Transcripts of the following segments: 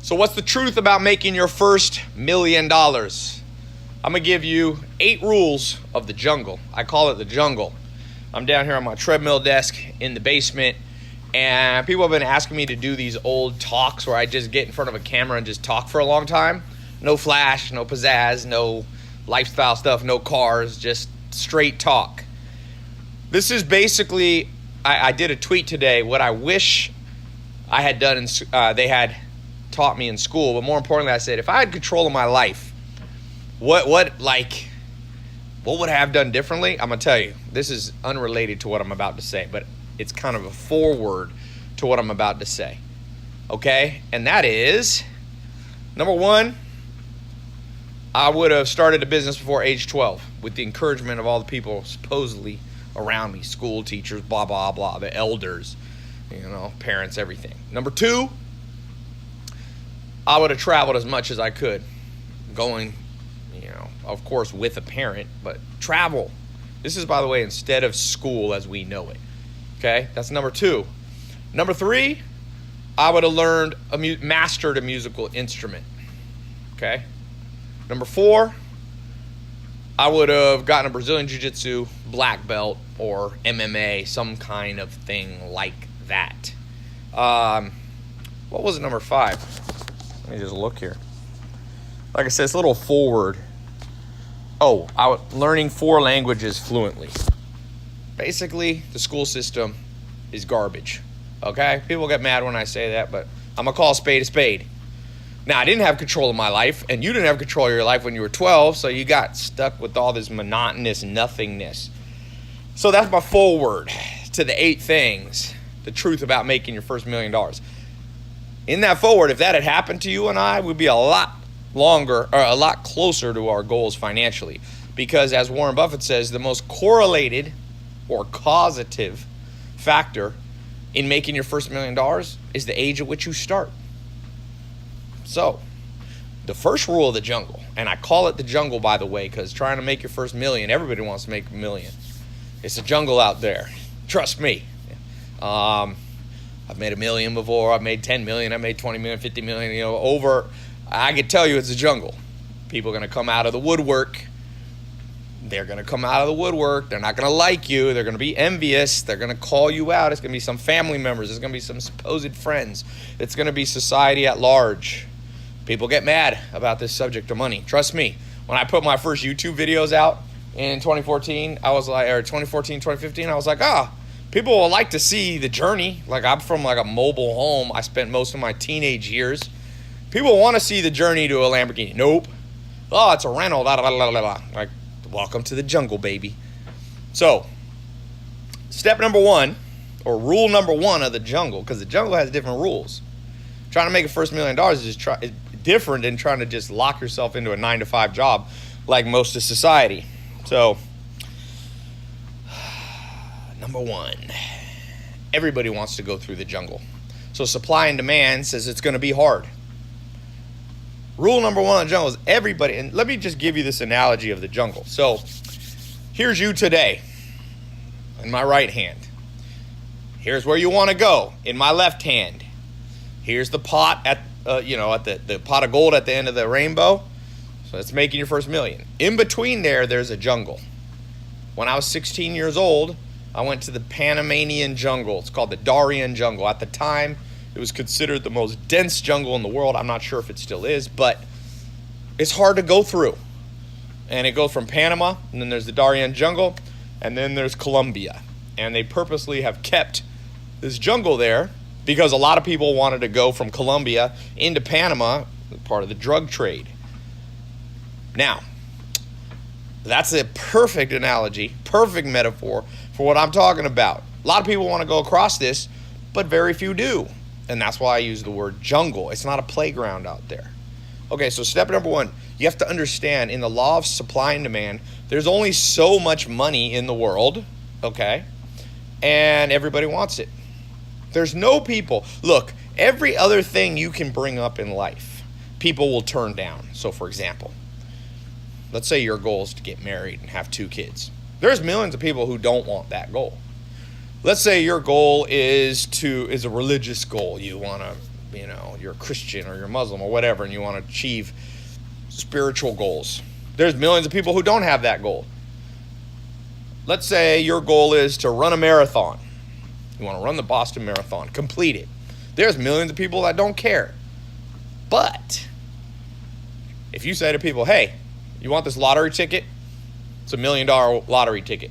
So what's the truth about making your first $1 million? I'm going to give you 8 rules of the jungle. I call it the jungle. I'm down here on my treadmill desk in the basement, and people have been asking me to do these old talks where I just get in front of a camera and just talk for a long time. No flash, no pizzazz, no lifestyle stuff, no cars, just straight talk. This is basically, I did a tweet today, what I wish I had done, they had taught me in school, but more importantly, I said, if I had control of my life, what would I have done differently? I'm going to tell you, this is unrelated to what I'm about to say, but it's kind of a foreword to what I'm about to say. Okay? And that is, number 1, I would have started a business before age 12 with the encouragement of all the people supposedly around me, school teachers, blah, blah, blah, the elders, parents, everything. Number 2, I would have traveled as much as I could, going, of course, with a parent, but travel. This is, by the way, instead of school as we know it. Okay, that's number 2. Number 3, I would have mastered a musical instrument. Okay. Number 4, I would have gotten a Brazilian Jiu-Jitsu black belt or MMA, some kind of thing like that. What was it, number 5? Let me just look here. Like I said, it's a little forward. Learning 4 languages fluently. Basically, the school system is garbage. Okay? People get mad when I say that, but I'm going to call a spade a spade. Now, I didn't have control of my life, and you didn't have control of your life when you were 12, so you got stuck with all this monotonous nothingness. So that's my foreword to the 8 things, the truth about making your first $1 million. In that foreword, if that had happened to you and I, we'd be a lot closer to our goals financially. Because as Warren Buffett says, the most correlated or causative factor in making your first $1 million is the age at which you start. So, the first rule of the jungle, and I call it the jungle, by the way, because trying to make your first $1 million, everybody wants to make $1 million. It's a jungle out there. Trust me. I've made $1 million before. I've made 10 million. I made 20 million, 50 million, I can tell you it's a jungle. People are going to come out of the woodwork. They're going to come out of the woodwork. They're not going to like you. They're going to be envious. They're going to call you out. It's going to be some family members. It's going to be some supposed friends. It's going to be society at large. People get mad about this subject of money. Trust me. When I put my first YouTube videos out in 2014, I was like, or 2014, 2015, I was like, people will like to see the journey. Like, I'm from like a mobile home. I spent most of my teenage years. People want to see the journey to a Lamborghini. Nope. Oh, it's a rental. Blah, blah, blah, blah. Like, welcome to the jungle, baby. So, step number 1, or rule number 1 of the jungle, because the jungle has different rules. Trying to make a first $1 million is different than trying to just lock yourself into a 9-to-5 job like most of society. So, number 1, everybody wants to go through the jungle. So supply and demand says it's going to be hard. Rule number 1 in the jungle is everybody, and let me just give you this analogy of the jungle. So here's you today in my right hand. Here's where you want to go in my left hand. Here's the pot at the pot of gold at the end of the rainbow. So that's making your first $1 million. In between there's a jungle. When I was 16 years old, I went to the Panamanian jungle. It's called the Darien jungle. At the time, it was considered the most dense jungle in the world. I'm not sure if it still is, but it's hard to go through. And it goes from Panama, and then there's the Darien jungle, and then there's Colombia. And they purposely have kept this jungle there because a lot of people wanted to go from Colombia into Panama, part of the drug trade. Now, that's a perfect analogy, perfect metaphor for what I'm talking about. A lot of people want to go across this, but very few do. And that's why I use the word jungle. It's not a playground out there. Okay, so step number 1, you have to understand in the law of supply and demand, there's only so much money in the world, okay? And everybody wants it. There's no people. Look, every other thing you can bring up in life, people will turn down. So for example, let's say your goal is to get married and have 2 kids. There's millions of people who don't want that goal. Let's say your goal is a religious goal. You want to you're a Christian or you're Muslim or whatever, and you want to achieve spiritual goals. There's millions of people who don't have that goal. Let's say your goal is to run a marathon. You want to run the Boston Marathon, complete it. There's millions of people that don't care. But if you say to people, hey, you want this lottery ticket? It's $1 million lottery ticket.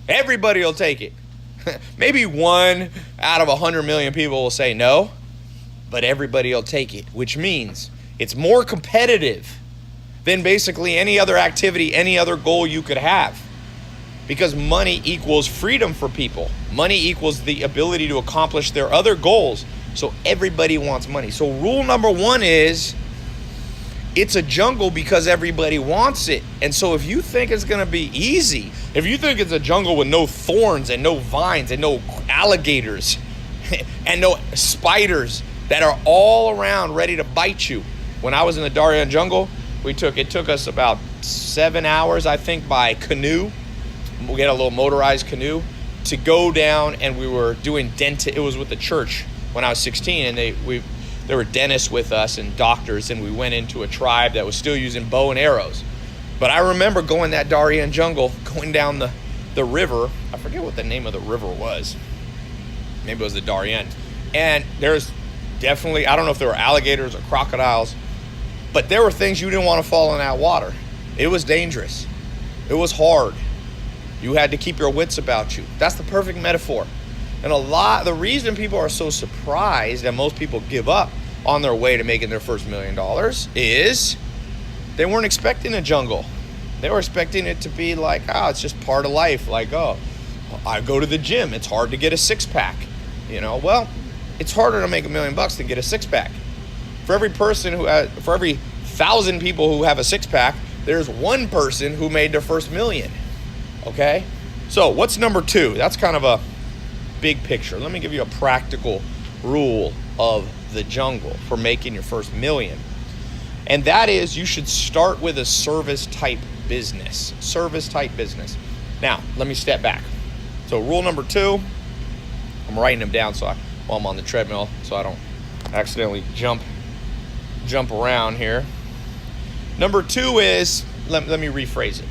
Everybody will take it. Maybe 1 out of 100 million people will say no, but everybody will take it, which means it's more competitive than basically any other activity, any other goal you could have. Because money equals freedom for people. Money equals the ability to accomplish their other goals. So everybody wants money. So rule number 1 is, it's a jungle because everybody wants it. And so if you think it's going to be easy, if you think it's a jungle with no thorns and no vines and no alligators and no spiders that are all around ready to bite you. When I was in the Darien jungle, it took us about 7 hours, I think, by canoe. We had a little motorized canoe to go down, and we were doing it was with the church when I was 16, and there were dentists with us and doctors, and we went into a tribe that was still using bow and arrows. But I remember going that Darien jungle, going down the river. I forget what the name of the river was. Maybe it was the Darien. And there's definitely, I don't know if there were alligators or crocodiles, but there were things you didn't want to fall in that water. It was dangerous. It was hard. You had to keep your wits about you. That's the perfect metaphor. And the reason people are so surprised that most people give up on their way to making their first $1 million is they weren't expecting a jungle. They were expecting it to be like, it's just part of life. Like, I go to the gym. It's hard to get a six-pack. Well, it's harder to make $1 million than get a six-pack. For every 1,000 people who have a six-pack, there's one person who made their first $1 million. Okay? So what's number 2? That's kind of a big picture. Let me give you a practical rule of the jungle for making your first $1 million. And that is, you should start with a service-type business. Service-type business. Now, let me step back. So rule number 2, I'm writing them down while I'm on the treadmill so I don't accidentally jump around here. Number 2 is, let me rephrase it.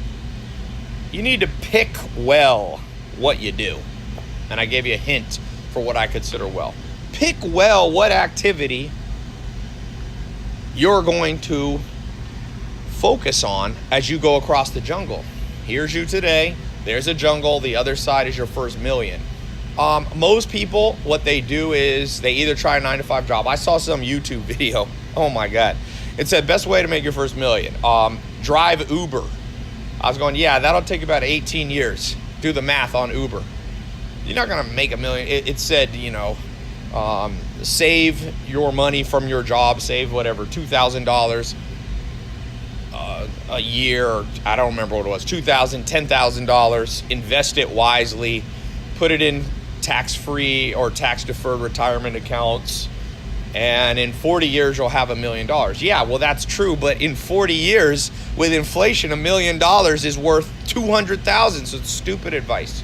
You need to pick well what you do. And I gave you a hint for what I consider well. Pick well what activity you're going to focus on as you go across the jungle. Here's you today. There's a jungle. The other side is your first $1 million. Most people, what they do is they either try a 9-to-5 job. I saw some YouTube video. Oh my God. It said best way to make your first $1 million. Drive Uber. I was going, yeah, that'll take about 18 years. Do the math on Uber. You're not going to make $1 million. It said, save your money from your job, save whatever, $2,000 a year. Or I don't remember what it was, $2,000, $10,000. Invest it wisely. Put it in tax-free or tax-deferred retirement accounts. And in 40 years, you'll have $1 million. Yeah, well, that's true. But in 40 years, with inflation, $1 million is worth $200,000. So it's stupid advice.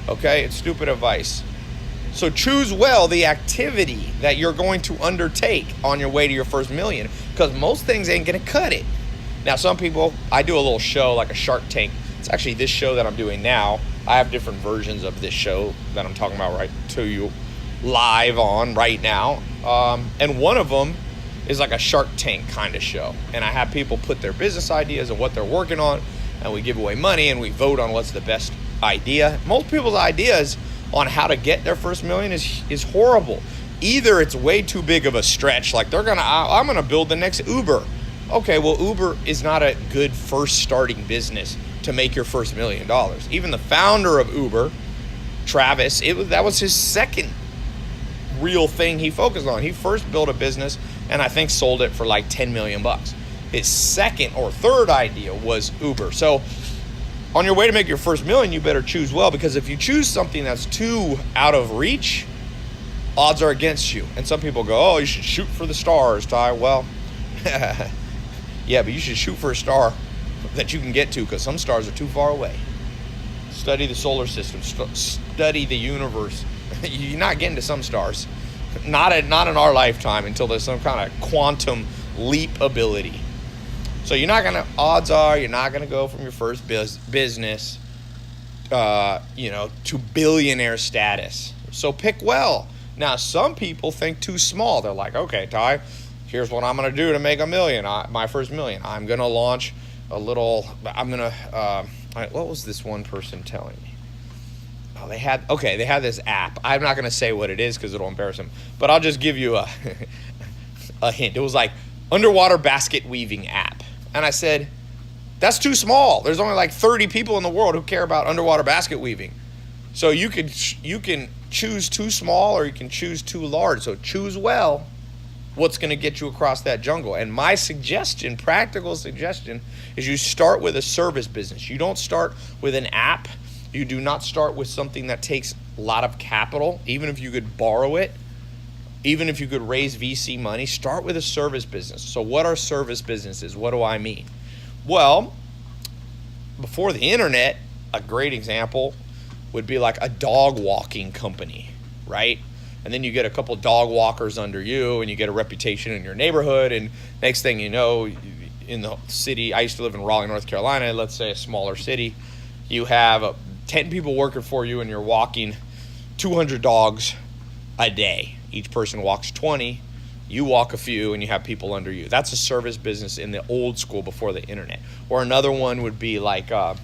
Okay, it's stupid advice. So choose well the activity that you're going to undertake on your way to your first $1 million, because most things ain't going to cut it. Now, some people, I do a little show like a Shark Tank. It's actually this show that I'm doing now. I have different versions of this show that I'm talking about right to you live on right now. And one of them is like a Shark Tank kind of show. And I have people put their business ideas and what they're working on, and we give away money and we vote on what's the best idea. Most people's ideas on how to get their first $1 million is horrible. Either it's way too big of a stretch, like I'm gonna build the next Uber. Okay, well, Uber is not a good first starting business to make your first $1 million. Even the founder of Uber, Travis, that was his second real thing he focused on. He first built a business and I think sold it for like 10 million bucks. His second or third idea was Uber. So on your way to make your first $1 million, you better choose well, because if you choose something that's too out of reach, odds are against you. And some people go, oh, you should shoot for the stars, Ty. Well, yeah, but you should shoot for a star that you can get to, because some stars are too far away. Study the solar system, study the universe. You're not getting to some stars. Not in our lifetime until there's some kind of quantum leap ability. So odds are you're not gonna go from your first business, to billionaire status. So pick well. Now, some people think too small. They're like, okay, Ty, here's what I'm gonna do to make $1 million. My first $1 million. I'm gonna launch what was this one person telling me? Oh, they had this app. I'm not gonna say what it is because it'll embarrass them, but I'll just give you a hint. It was like underwater basket weaving app. And I said, that's too small. There's only like 30 people in the world who care about underwater basket weaving. So you can choose too small or you can choose too large. So choose well what's going to get you across that jungle. And my practical suggestion, is you start with a service business. You don't start with an app. You do not start with something that takes a lot of capital, even if you could borrow it. Even if you could raise VC money, start with a service business. So what are service businesses? What do I mean? Well, before the internet, a great example would be like a dog walking company, right? And then you get a couple dog walkers under you and you get a reputation in your neighborhood. And next thing you know, in the city, I used to live in Raleigh, North Carolina, let's say a smaller city, you have 10 people working for you and you're walking 200 dogs a day. Each person walks 20, you walk a few, and you have people under you. That's a service business in the old school before the internet. Or another one would be like a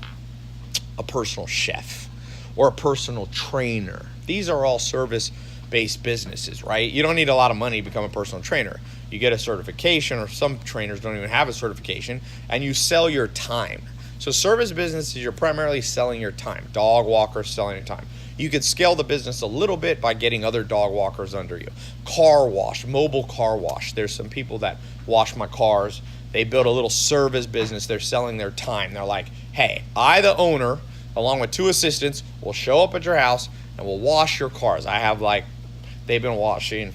personal chef or a personal trainer. These are all service-based businesses, right? You don't need a lot of money to become a personal trainer. You get a certification, or some trainers don't even have a certification, and you sell your time. So service businesses, you're primarily selling your time. Dog walkers, selling your time. You could scale the business a little bit by getting other dog walkers under you. Car wash, mobile car wash. There's some people that wash my cars. They build a little service business. They're selling their time. They're like, hey, I, the owner, along with 2 assistants, will show up at your house and will wash your cars. They've been washing,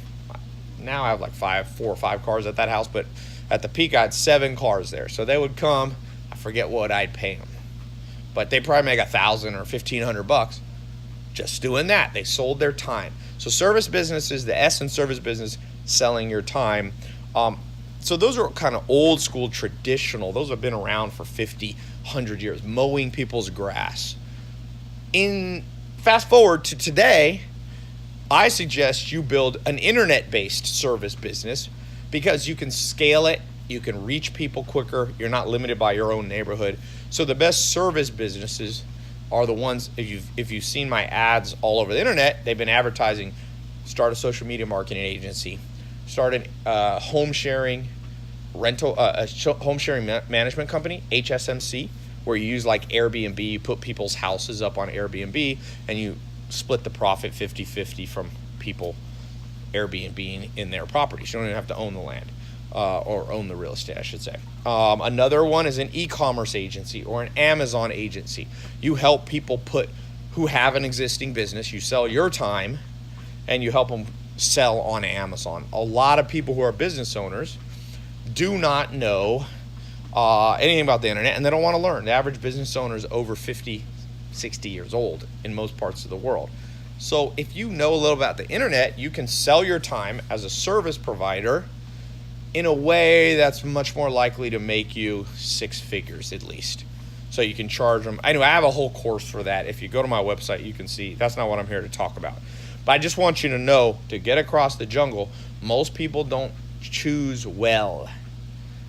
now I have like 4 or 5 cars at that house, but at the peak I had 7 cars there. So they would come, I forget what I'd pay them, but they probably make $1,000 or $1,500 just doing that. They sold their time. So service business is the S in service business, selling your time. So those are kind of old school, traditional. Those have been around for 50, 100 years, mowing people's grass. Fast forward to today, I suggest you build an internet-based service business because you can scale it, you can reach people quicker, you're not limited by your own neighborhood. So the best service businesses are the ones, if you've seen my ads all over the internet, they've been advertising, start a social media marketing agency, start a home sharing management company, HSMC, where you use like Airbnb, you put people's houses up on Airbnb and you split the profit 50-50 from people Airbnb in their properties. You don't even have to own the land. Or own the real estate, I should say. Another one is an e-commerce agency or an Amazon agency. You help people who have an existing business, you sell your time, and you help them sell on Amazon. A lot of people who are business owners do not know anything about the internet, and they don't want to learn. The average business owner is over 50, 60 years old in most parts of the world. So if you know a little about the internet, you can sell your time as a service provider in a way that's much more likely to make you 6 figures at least. So you can charge them. I have a whole course for that. If you go to my website, you can see. That's not what I'm here to talk about. But I just want you to know, to get across the jungle, most people don't choose well.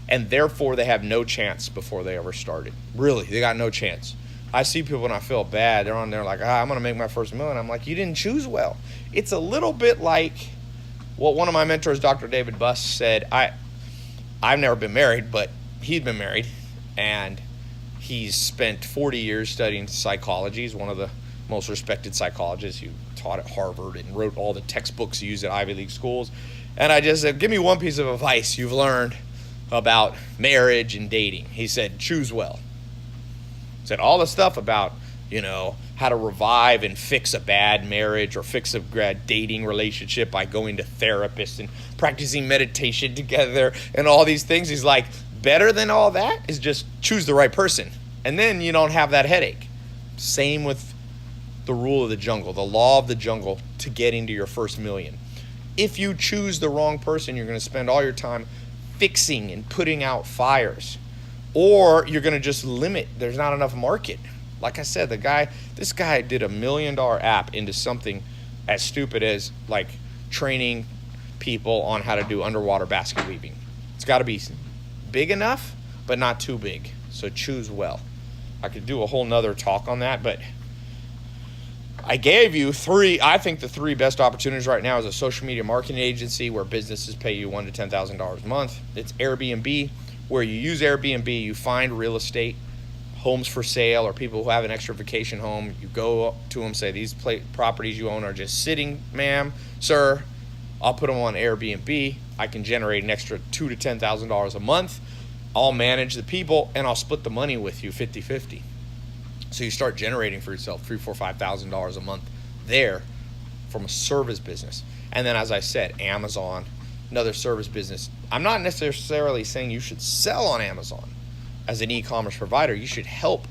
And therefore, they have no chance before they ever started. Really, they got no chance. I see people and I feel bad. They're on there like, I'm going to make my first $1 million. I'm like, you didn't choose well. It's a little bit like what one of my mentors, Dr. David Buss, said. I've never been married, but he'd been married, and he's spent 40 years studying psychology. He's one of the most respected psychologists who taught at Harvard and wrote all the textbooks used at Ivy League schools. And I just said, give me one piece of advice you've learned about marriage and dating. He said, choose well. He said all the stuff about, how to revive and fix a bad marriage or fix a bad dating relationship by going to therapists and practicing meditation together and all these things. He's like, better than all that is just choose the right person. And then you don't have that headache. Same with the rule of the jungle, the law of the jungle to getting to your first $1 million. If you choose the wrong person, you're going to spend all your time fixing and putting out fires, or you're going to just limit. There's not enough market. Like I said, this guy did $1 million app into something as stupid as like training people on how to do underwater basket weaving. It's got to be big enough, but not too big. So choose well. I could do a whole nother talk on that, but I gave you I think the three best opportunities right now is a social media marketing agency where businesses pay you $1,000 to $10,000 a month. It's Airbnb, where you use Airbnb, you find real estate, homes for sale, or people who have an extra vacation home. You go to them, say, these properties you own are just sitting, ma'am, sir. I'll put them on Airbnb. I can generate an extra $2,000 to $10,000 a month. I'll manage the people, and I'll split the money with you 50-50. So you start generating for yourself $3,000, $4,000, $5,000 a month there from a service business. And then, as I said, Amazon, another service business. I'm not necessarily saying you should sell on Amazon as an e-commerce provider. You should help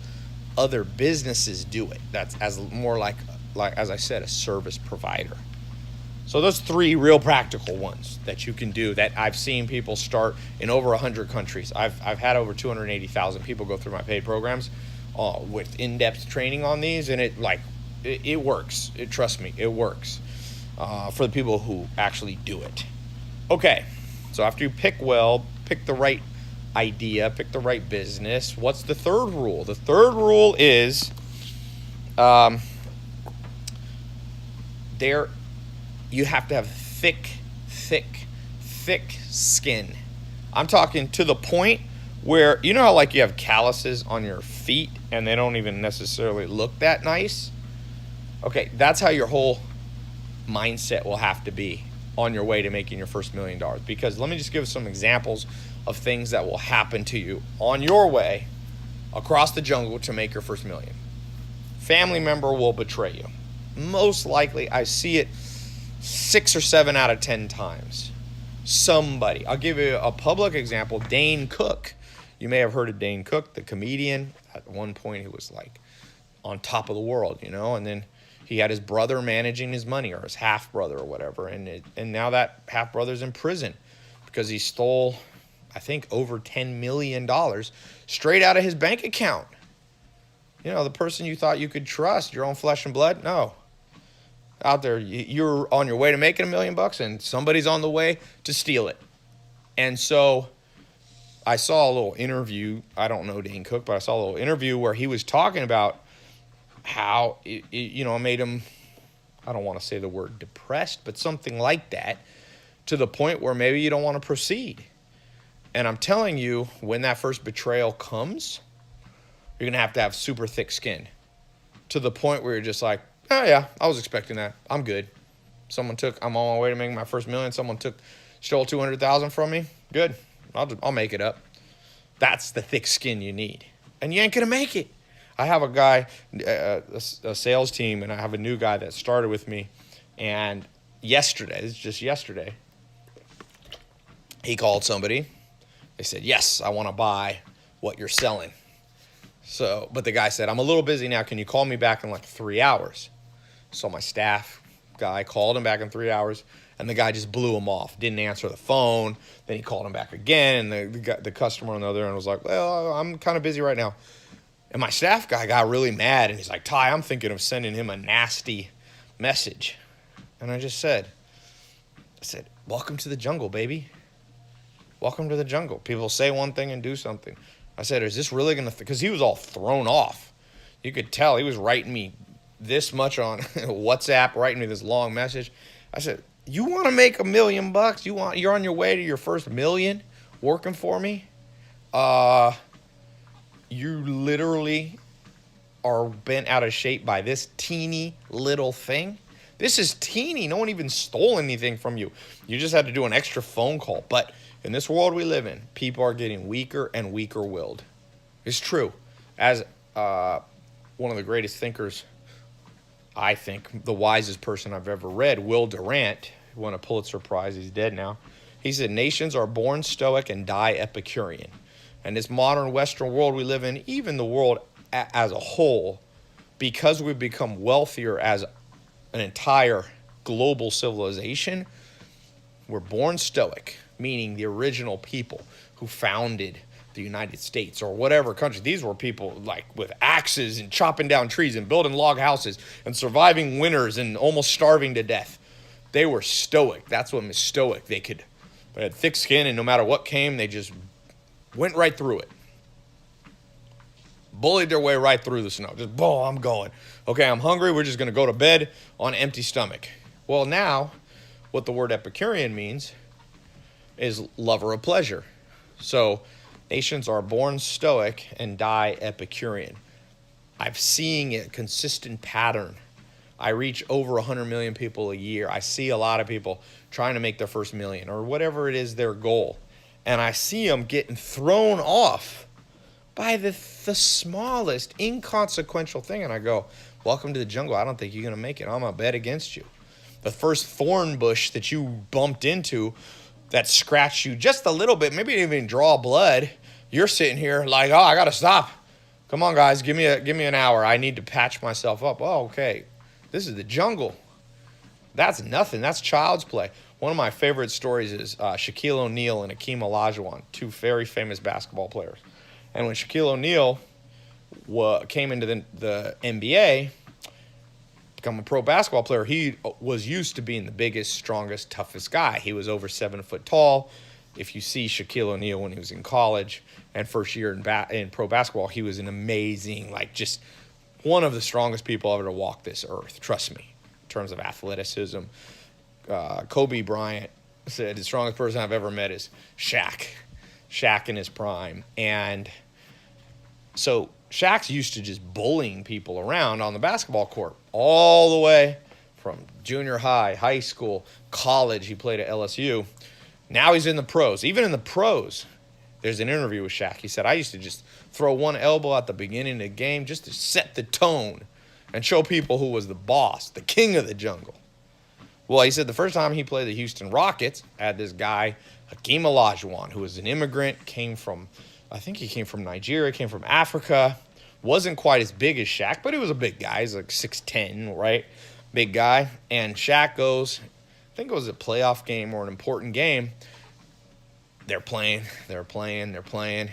other businesses do it. That's as more like as I said, a service provider. So those three real practical ones that you can do that I've seen people start in over 100 countries. I've had over 280,000 people go through my paid programs with in-depth training on these, and it works. Trust me, it works for the people who actually do it. Okay, so after you pick well, pick the right idea, pick the right business. What's the third rule? The third rule is you have to have thick skin. I'm talking to the point where, you know how like you have calluses on your feet and they don't even necessarily look that nice? Okay, that's how your whole mindset will have to be on your way to making your first $1 million. Because let me just give some examples of things that will happen to you on your way across the jungle to make your first $1 million. Family member will betray you. Most likely, I see it 6 or 7 out of 10 times. Somebody. I'll give you a public example. Dane Cook. You may have heard of Dane Cook, the comedian. At one point, he was like on top of the world, you know, and then he had his brother managing his money, or his half-brother or whatever, and now that half-brother's in prison because he stole, I think, over $10 million straight out of his bank account. You know, the person you thought you could trust, your own flesh and blood, no. Out there, you're on your way to making $1 million, and somebody's on the way to steal it. And so I saw a little interview. I don't know Dane Cook, but I saw a little interview where he was talking about how it made him, I don't want to say the word depressed, but something like that, to the point where maybe you don't want to proceed. And I'm telling you, when that first betrayal comes, you're going to have super thick skin, to the point where you're just like, oh yeah, I was expecting that. I'm good. I'm on my way to making my first $1 million. Someone stole $200,000 from me. Good. I'll make it up. That's the thick skin you need. And you ain't going to make it. I have a guy, a sales team, and I have a new guy that started with me. And this is just yesterday, he called somebody. They said, yes, I want to buy what you're selling. But the guy said, I'm a little busy now. Can you call me back in like 3 hours? So my staff guy called him back in 3 hours, and the guy just blew him off. Didn't answer the phone. Then he called him back again, and the customer on the other end was like, well, I'm kind of busy right now. And my staff guy got really mad, and he's like, Ty, I'm thinking of sending him a nasty message. And I said, welcome to the jungle, baby. Welcome to the jungle. People say one thing and do something. I said, is this really going to, because he was all thrown off. You could tell he was writing me this much on WhatsApp, writing me this long message. I said, you want to make $1 million? You're on your way to your first $1 million working for me? You literally are bent out of shape by this teeny little thing. This is teeny. No one even stole anything from you. You just had to do an extra phone call. But in this world we live in, people are getting weaker and weaker-willed. It's true. As one of the greatest thinkers, I think, the wisest person I've ever read, Will Durant, who won a Pulitzer Prize, he's dead now. He said, nations are born stoic and die Epicurean. And this modern Western world we live in, even the world as a whole, because we've become wealthier as an entire global civilization, were born stoic, meaning the original people who founded the United States or whatever country. These were people like with axes and chopping down trees and building log houses and surviving winters and almost starving to death. They were stoic. That's what was stoic. They had thick skin, and no matter what came, they just went right through it. Bullied their way right through the snow. Just, I'm going. Okay, I'm hungry. We're just going to go to bed on an empty stomach. Well, now, what the word Epicurean means is lover of pleasure. So, nations are born stoic and die Epicurean. I'm seeing a consistent pattern. I reach over 100 million people a year. I see a lot of people trying to make their first million or whatever it is their goal. And I see them getting thrown off by the smallest inconsequential thing. And I go, welcome to the jungle. I don't think you're going to make it. I'm going to bet against you. The first thorn bush that you bumped into that scratched you just a little bit, maybe didn't even draw blood, you're sitting here like, I got to stop. Come on, guys, give me an hour. I need to patch myself up. Oh, okay. This is the jungle. That's nothing. That's child's play. One of my favorite stories is Shaquille O'Neal and Hakeem Olajuwon, two very famous basketball players. And when Shaquille O'Neal came into the NBA, become a pro basketball player, he was used to being the biggest, strongest, toughest guy. He was over 7 foot tall. If you see Shaquille O'Neal when he was in college and first year in pro basketball, he was an amazing, just one of the strongest people ever to walk this earth. Trust me, in terms of athleticism. Kobe Bryant said the strongest person I've ever met is Shaq. Shaq in his prime. And so Shaq's used to just bullying people around on the basketball court all the way from junior high, high school, college. He played at LSU. Now he's in the pros. Even in the pros, there's an interview with Shaq. He said, I used to just throw one elbow at the beginning of the game just to set the tone and show people who was the boss, the king of the jungle. Well, he said the first time he played the Houston Rockets, had this guy, Hakeem Olajuwon, who was an immigrant, I think he came from Nigeria, came from Africa, wasn't quite as big as Shaq, but he was a big guy. He's like 6'10", right? Big guy. And Shaq goes, I think it was a playoff game or an important game. They're playing. And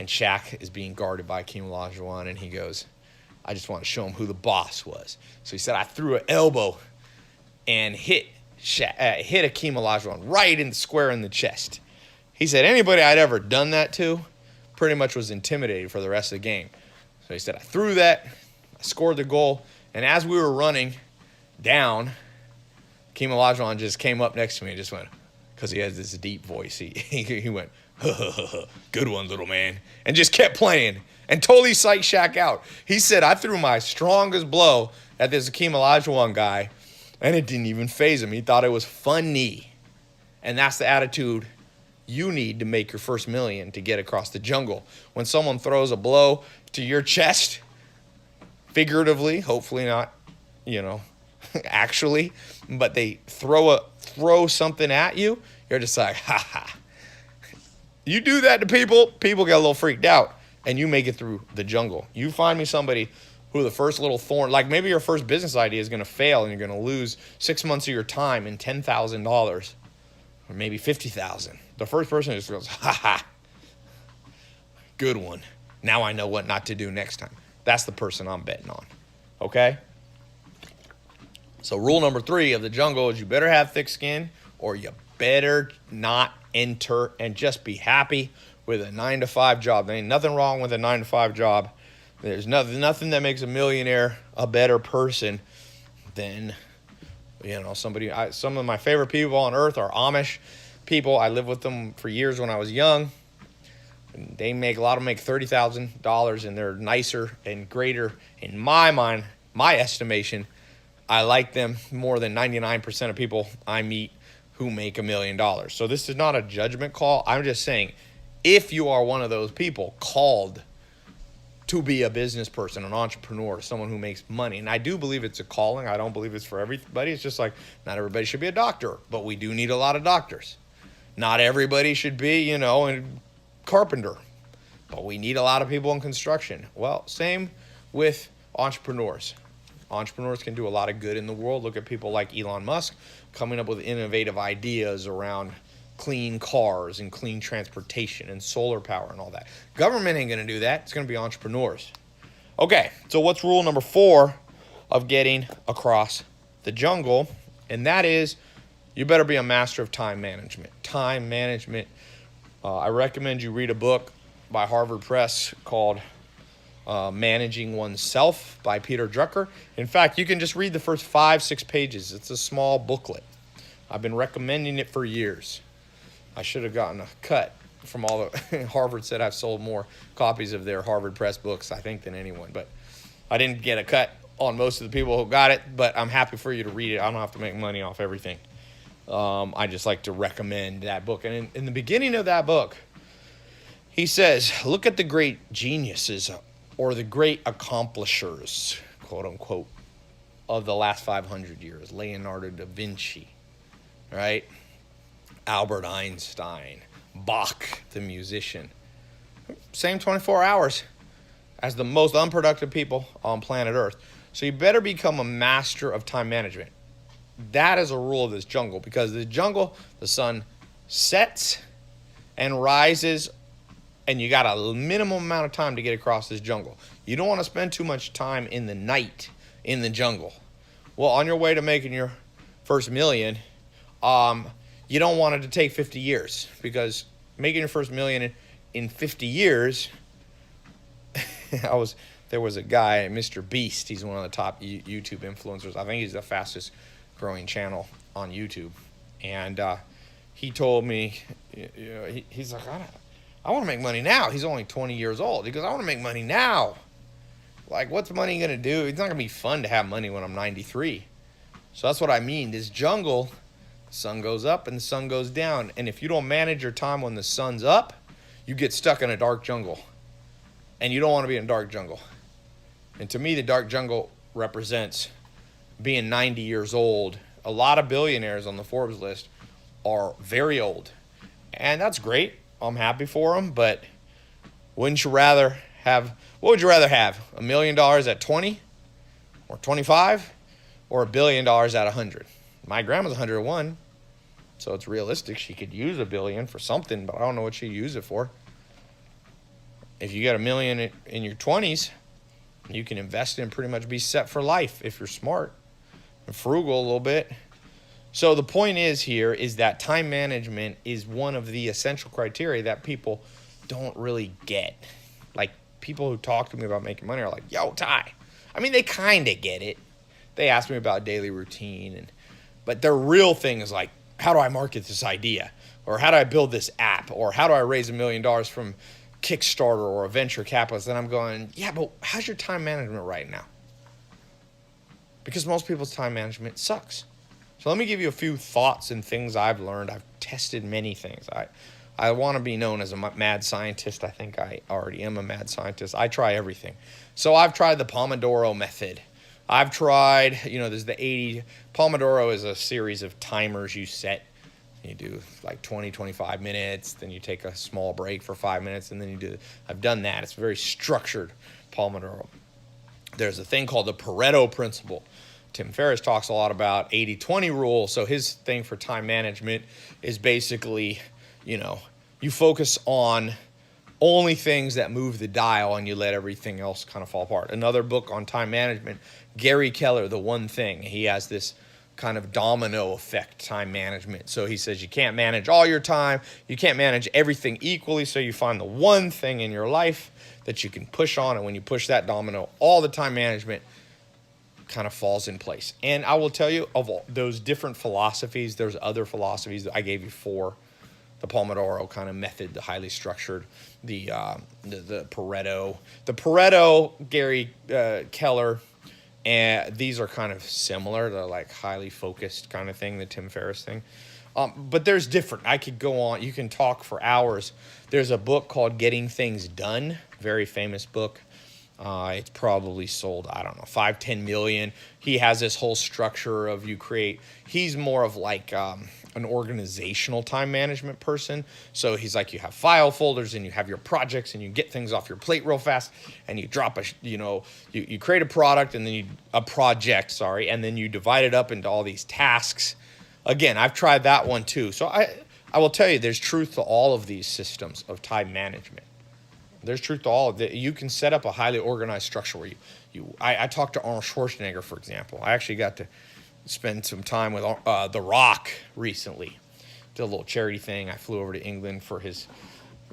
Shaq is being guarded by Hakeem Olajuwon, and he goes, I just want to show him who the boss was. So he said, I threw an elbow and hit Hakeem Olajuwon right in the square in the chest. He said anybody I'd ever done that to pretty much was intimidated for the rest of the game. So he said, I threw that, I scored the goal, and as we were running down, Hakeem Olajuwon just came up next to me and just went, because he has this deep voice, he went, good one, little man, and just kept playing and totally psyched Shaq out. He said, I threw my strongest blow at this Hakeem Olajuwon guy, and it didn't even faze him. He thought it was funny. And that's the attitude you need to make your first million to get across the jungle. When someone throws a blow to your chest, figuratively, hopefully not, actually, but they throw something at you, you're just like, ha ha. You do that to people get a little freaked out, and you make it through the jungle. You find me somebody who the first little thorn, like maybe your first business idea is going to fail and you're going to lose 6 months of your time and $10,000 or maybe $50,000. The first person just goes, ha ha, good one. Now I know what not to do next time. That's the person I'm betting on, okay? So rule number 3 of the jungle is you better have thick skin or you better not enter and just be happy with a 9-to-5 job. There ain't nothing wrong with a 9-to-5 job. There's nothing that makes a millionaire a better person than, somebody. Some of my favorite people on earth are Amish people. I lived with them for years when I was young. And a lot of them make $30,000, and they're nicer and greater in my mind, my estimation. I like them more than 99% of people I meet who make $1 million. So this is not a judgment call. I'm just saying, if you are one of those people called to be a business person, an entrepreneur, someone who makes money. And I do believe it's a calling. I don't believe it's for everybody. It's just like not everybody should be a doctor, but we do need a lot of doctors. Not everybody should be, a carpenter, but we need a lot of people in construction. Well, same with entrepreneurs. Entrepreneurs can do a lot of good in the world. Look at people like Elon Musk, coming up with innovative ideas around clean cars and clean transportation and solar power and all that. Government ain't going to do that. It's going to be entrepreneurs. Okay, so what's rule number 4 of getting across the jungle? And that is, you better be a master of time management. Time management. I recommend you read a book by Harvard Press called Managing Oneself by Peter Drucker. In fact, you can just read the first 5-6 pages. It's a small booklet. I've been recommending it for years. I should have gotten a cut from all the Harvard said I've sold more copies of their Harvard Press books, I think, than anyone. But I didn't get a cut on most of the people who got it, but I'm happy for you to read it. I don't have to make money off everything. I just like to recommend that book. And in the beginning of that book, he says, look at the great geniuses or the great accomplishers, quote unquote, of the last 500 years. Leonardo da Vinci, right? Albert Einstein, Bach, the musician. Same 24 hours as the most unproductive people on planet Earth. So you better become a master of time management. That is a rule of this jungle, because the jungle, the sun sets and rises, and you got a minimum amount of time to get across this jungle. You don't want to spend too much time in the night in the jungle. Well, on your way to making your first million, you don't want it to take 50 years, because making your first million in 50 years, there was a guy, Mr. Beast. He's one of the top YouTube influencers. I think he's the fastest growing channel on YouTube. And he told me, he's like, I want to make money now. He's only 20 years old. He goes, I want to make money now. Like, what's money going to do? It's not going to be fun to have money when I'm 93. So that's what I mean. This jungle, the sun goes up and the sun goes down. And if you don't manage your time when the sun's up, you get stuck in a dark jungle. And you don't want to be in a dark jungle. And to me, the dark jungle represents being 90 years old. A lot of billionaires on the Forbes list are very old. And that's great. I'm happy for them. But what would you rather have? $1 million at 20 or 25 or $1 billion at 100? My grandma's 101. So it's realistic. She could use $1 billion for something, but I don't know what she'd use it for. If you got $1 million in your 20s, you can invest in, pretty much be set for life if you're smart and frugal a little bit. So the point is here is that time management is one of the essential criteria that people don't really get. Like, people who talk to me about making money are like, yo, Ty. I mean, they kind of get it. They ask me about daily routine, but their real thing is like, how do I market this idea? Or how do I build this app? Or how do I raise $1 million from Kickstarter or a venture capitalist? And I'm going, yeah, but how's your time management right now? Because most people's time management sucks. So let me give you a few thoughts and things I've learned. I've tested many things. I want to be known as a mad scientist. I think I already am a mad scientist. I try everything. So I've tried the Pomodoro method. I've tried, there's the 80. Pomodoro is a series of timers you set. You do like 20, 25 minutes, then you take a small break for 5 minutes, and then I've done that. It's very structured, Pomodoro. There's a thing called the Pareto principle. Tim Ferriss talks a lot about 80-20 rule. So his thing for time management is basically, you focus on only things that move the dial and you let everything else kind of fall apart. Another book on time management, Gary Keller, The One Thing. He has this kind of domino effect time management. So he says you can't manage all your time. You can't manage everything equally. So you find the one thing in your life that you can push on. And when you push that domino, all the time management kind of falls in place. And I will tell you, of all those different philosophies, there's other philosophies. I gave you 4. The Pomodoro kind of method, the highly structured, the Pareto. The Pareto, Gary Keller, and these are kind of similar. They're like highly focused kind of thing, the Tim Ferriss thing. But there's different. I could go on. You can talk for hours. There's a book called Getting Things Done, very famous book. It's probably sold, 5-10 million. He has this whole structure of he's more of like an organizational time management person. So he's like, you have file folders and you have your projects and you get things off your plate real fast and you drop you create a project and then you divide it up into all these tasks Again, I've tried that one too. So I will tell you, there's truth to all of these systems of time management. There's truth to all of it. You can set up a highly organized structure where I talked to Arnold Schwarzenegger, for example. I actually got to spend some time with The Rock recently. Did a little charity thing. I flew over to England for his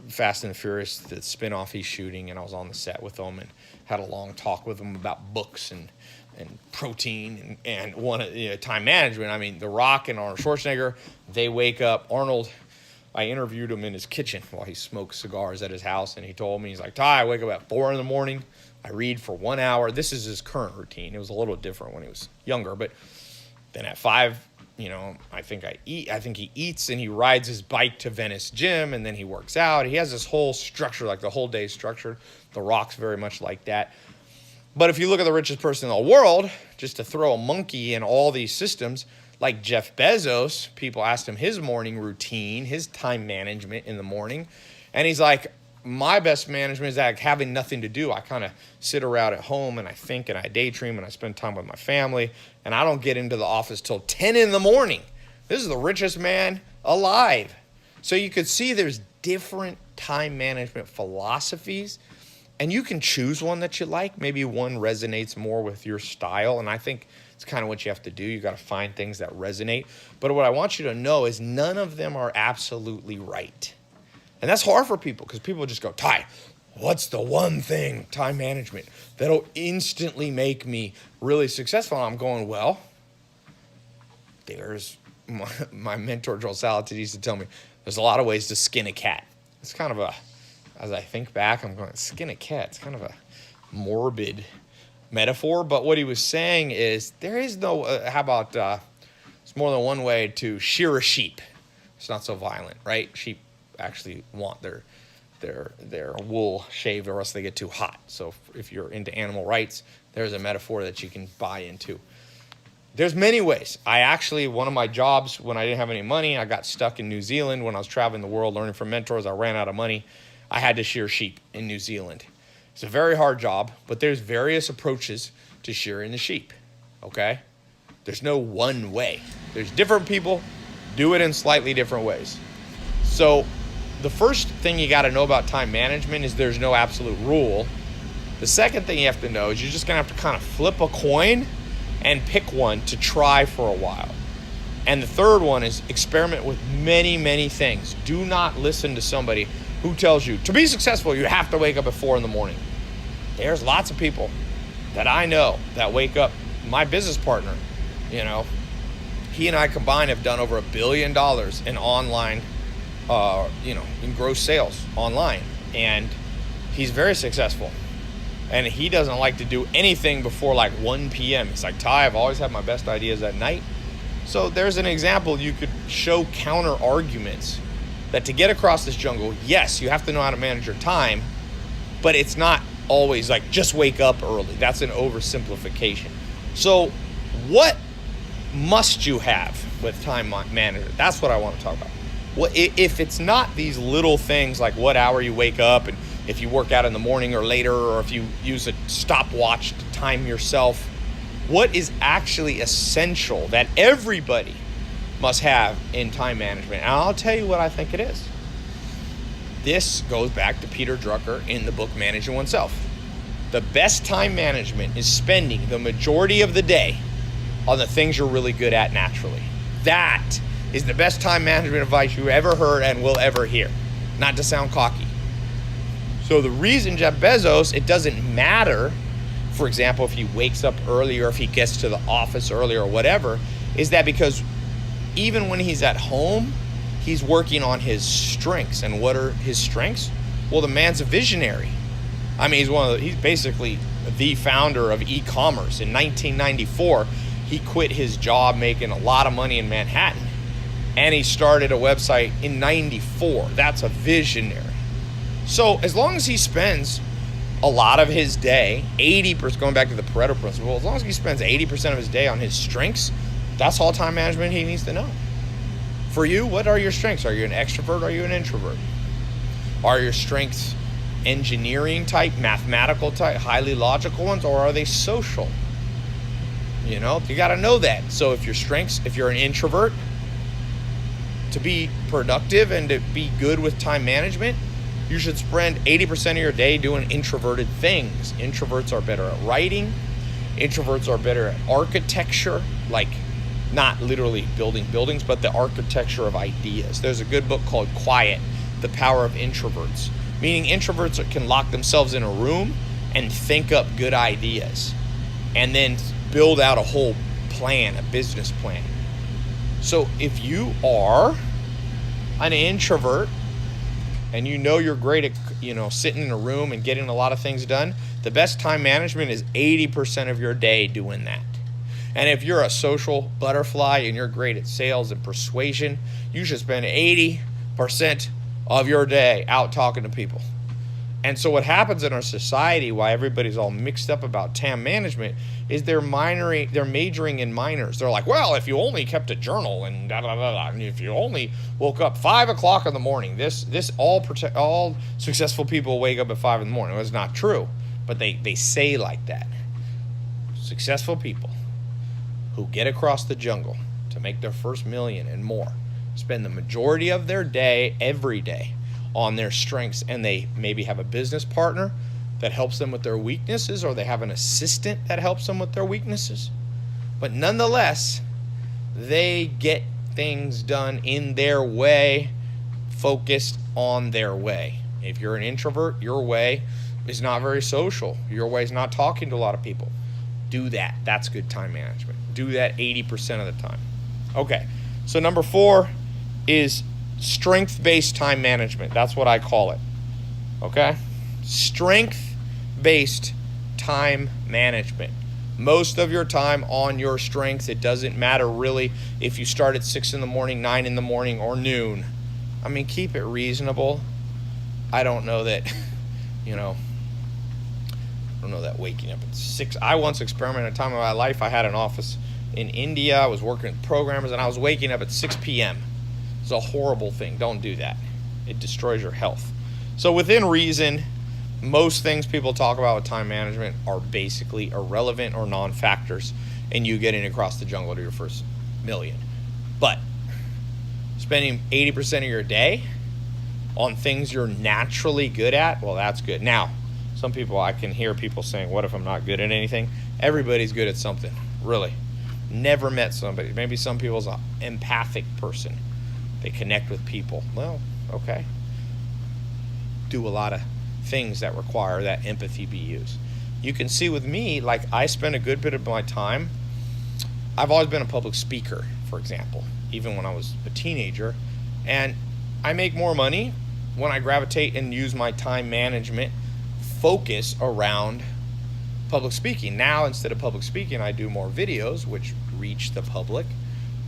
Fast and the Furious, the spinoff he's shooting, and I was on the set with him and had a long talk with him about books and protein and time management. I mean, The Rock and Arnold Schwarzenegger, they wake up. Arnold, I interviewed him in his kitchen while he smoked cigars at his house, and he told me, he's like, Ty, I wake up at 4 in the morning. I read for 1 hour. This is his current routine. It was a little different when he was younger, but then at 5, I think he eats and he rides his bike to Venice Gym, and then he works out. He has this whole structure, like the whole day structured. The Rock's very much like that. But if you look at the richest person in the world, just to throw a monkey in all these systems, like Jeff Bezos, people asked him his morning routine, his time management in the morning. And he's like, my best management is like having nothing to do. I kind of sit around at home and I think and I daydream and I spend time with my family. And I don't get into the office till 10 in the morning. This is the richest man alive. So you could see there's different time management philosophies. And you can choose one that you like. Maybe one resonates more with your style. And I think it's kind of what you have to do. You got to find things that resonate. But what I want you to know is none of them are absolutely right. And that's hard for people because people just go, Ty, what's the one thing, time management, that'll instantly make me really successful? And I'm going, well, there's my mentor, Joel Salatin, used to tell me, there's a lot of ways to skin a cat. It's kind of as I think back, I'm going, skin a cat. It's kind of a morbid metaphor. But what he was saying is there is no, it's more than one way to shear a sheep. It's not so violent, right? Sheep actually want their wool shaved or else they get too hot. So if you're into animal rights, there's a metaphor that you can buy into. There's many ways. One of my jobs when I didn't have any money, I got stuck in New Zealand when I was traveling the world learning from mentors. I ran out of money. I had to shear sheep in New Zealand. It's a very hard job, but there's various approaches to shearing the sheep, okay? There's no one way. There's different people do it in slightly different ways. So the first thing you got to know about time management is there's no absolute rule. The second thing you have to know is you're just going to have to kind of flip a coin and pick one to try for a while. And the third one is experiment with many, many things. Do not listen to somebody who tells you to be successful, you have to wake up at 4 in the morning. There's lots of people that I know that wake up. My business partner, he and I combined have done over $1 billion in online, in gross sales online. And he's very successful. And he doesn't like to do anything before like 1 p.m. It's like, Ty, I've always had my best ideas at night. So there's an example. You could show counter arguments that to get across this jungle, yes, you have to know how to manage your time, but it's not always like just wake up early. That's an oversimplification. So what must you have with time management? That's what I want to talk about. Well, if it's not these little things like what hour you wake up and if you work out in the morning or later, or if you use a stopwatch to time yourself, what is actually essential that everybody must have in time management? And I'll tell you what I think it is. This goes back to Peter Drucker in the book Managing Oneself. The best time management is spending the majority of the day on the things you're really good at naturally. That is the best time management advice you ever heard and will ever hear. Not to sound cocky. So the reason Jeff Bezos, it doesn't matter, for example, if he wakes up early or if he gets to the office early or whatever, is that because even when he's at home, he's working on his strengths. And what are his strengths? Well, the man's a visionary. I mean, he's basically the founder of e-commerce. In 1994, he quit his job making a lot of money in Manhattan, and he started a website in 94. That's a visionary. So as long as he spends a lot of his day, 80%, going back to the Pareto principle, as long as he spends 80% of his day on his strengths, that's all time management he needs to know. For you, what are your strengths? Are you an extrovert or are you an introvert? Are your strengths engineering type, mathematical type, highly logical ones, or are they social? You got to know that. So if your strengths, if you're an introvert, to be productive and to be good with time management, you should spend 80% of your day doing introverted things. Introverts are better at writing. Introverts are better at architecture, like not literally building buildings, but the architecture of ideas. There's a good book called Quiet, The Power of Introverts, meaning introverts can lock themselves in a room and think up good ideas and then build out a whole plan, a business plan. So if you are an introvert and you know you're great at, sitting in a room and getting a lot of things done, the best time management is 80% of your day doing that. And if you're a social butterfly and you're great at sales and persuasion, you should spend 80% of your day out talking to people. And so what happens in our society, why everybody's all mixed up about time management, is they're majoring in minors. They're like, well, if you only kept a journal and da da da da, and if you only woke up 5 o'clock in the morning, all successful people wake up at 5 in the morning. Well, it's not true, but they say like that. Successful people who get across the jungle to make their first million and more spend the majority of their day, every day, on their strengths, and they maybe have a business partner that helps them with their weaknesses, or they have an assistant that helps them with their weaknesses. But nonetheless, they get things done in their way, focused on their way. If you're an introvert, your way is not very social. Your way is not talking to a lot of people. Do that. That's good time management. Do that 80% of the time. Okay, so number 4 is strength-based time management. That's what I call it. Okay? Strength-based time management. Most of your time on your strengths. It doesn't matter really if you start at 6 in the morning, 9 in the morning, or noon. I mean, keep it reasonable. I don't know that, waking up at 6. I once experimented a time in my life. I had an office in India. I was working with programmers, and I was waking up at 6 p.m. It's a horrible thing. Don't do that. It destroys your health. So within reason, most things people talk about with time management are basically irrelevant or non-factors in you getting across the jungle to your first million. But spending 80% of your day on things you're naturally good at, well, that's good. Now, some people, I can hear people saying, what if I'm not good at anything? Everybody's good at something, really. Never met somebody. Maybe some people's an empathic person. They connect with people. Well, okay. Do a lot of things that require that empathy be used. You can see with me, like I spend a good bit of my time. I've always been a public speaker, for example, even when I was a teenager. And I make more money when I gravitate and use my time management focus around public speaking. Now, instead of public speaking, I do more videos, which reach the public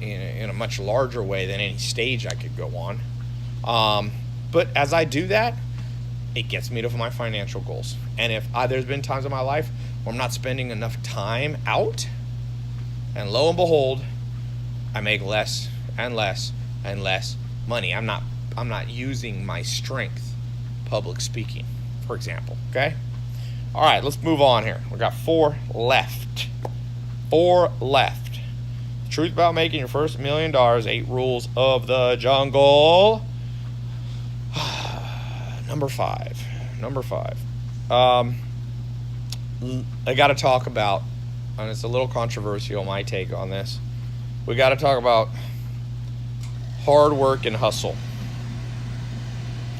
in a much larger way than any stage I could go on. But as I do that, it gets me to my financial goals. And if there's been times in my life where I'm not spending enough time out, and lo and behold, I make less and less and less money. I'm not using my strength, public speaking, for example. Okay? All right, let's move on here. We got 4 left. 4 left. Truth about making your first $1 million, 8 rules of the jungle. Number 5. I got to talk about, and it's a little controversial, my take on this. We got to talk about hard work and hustle.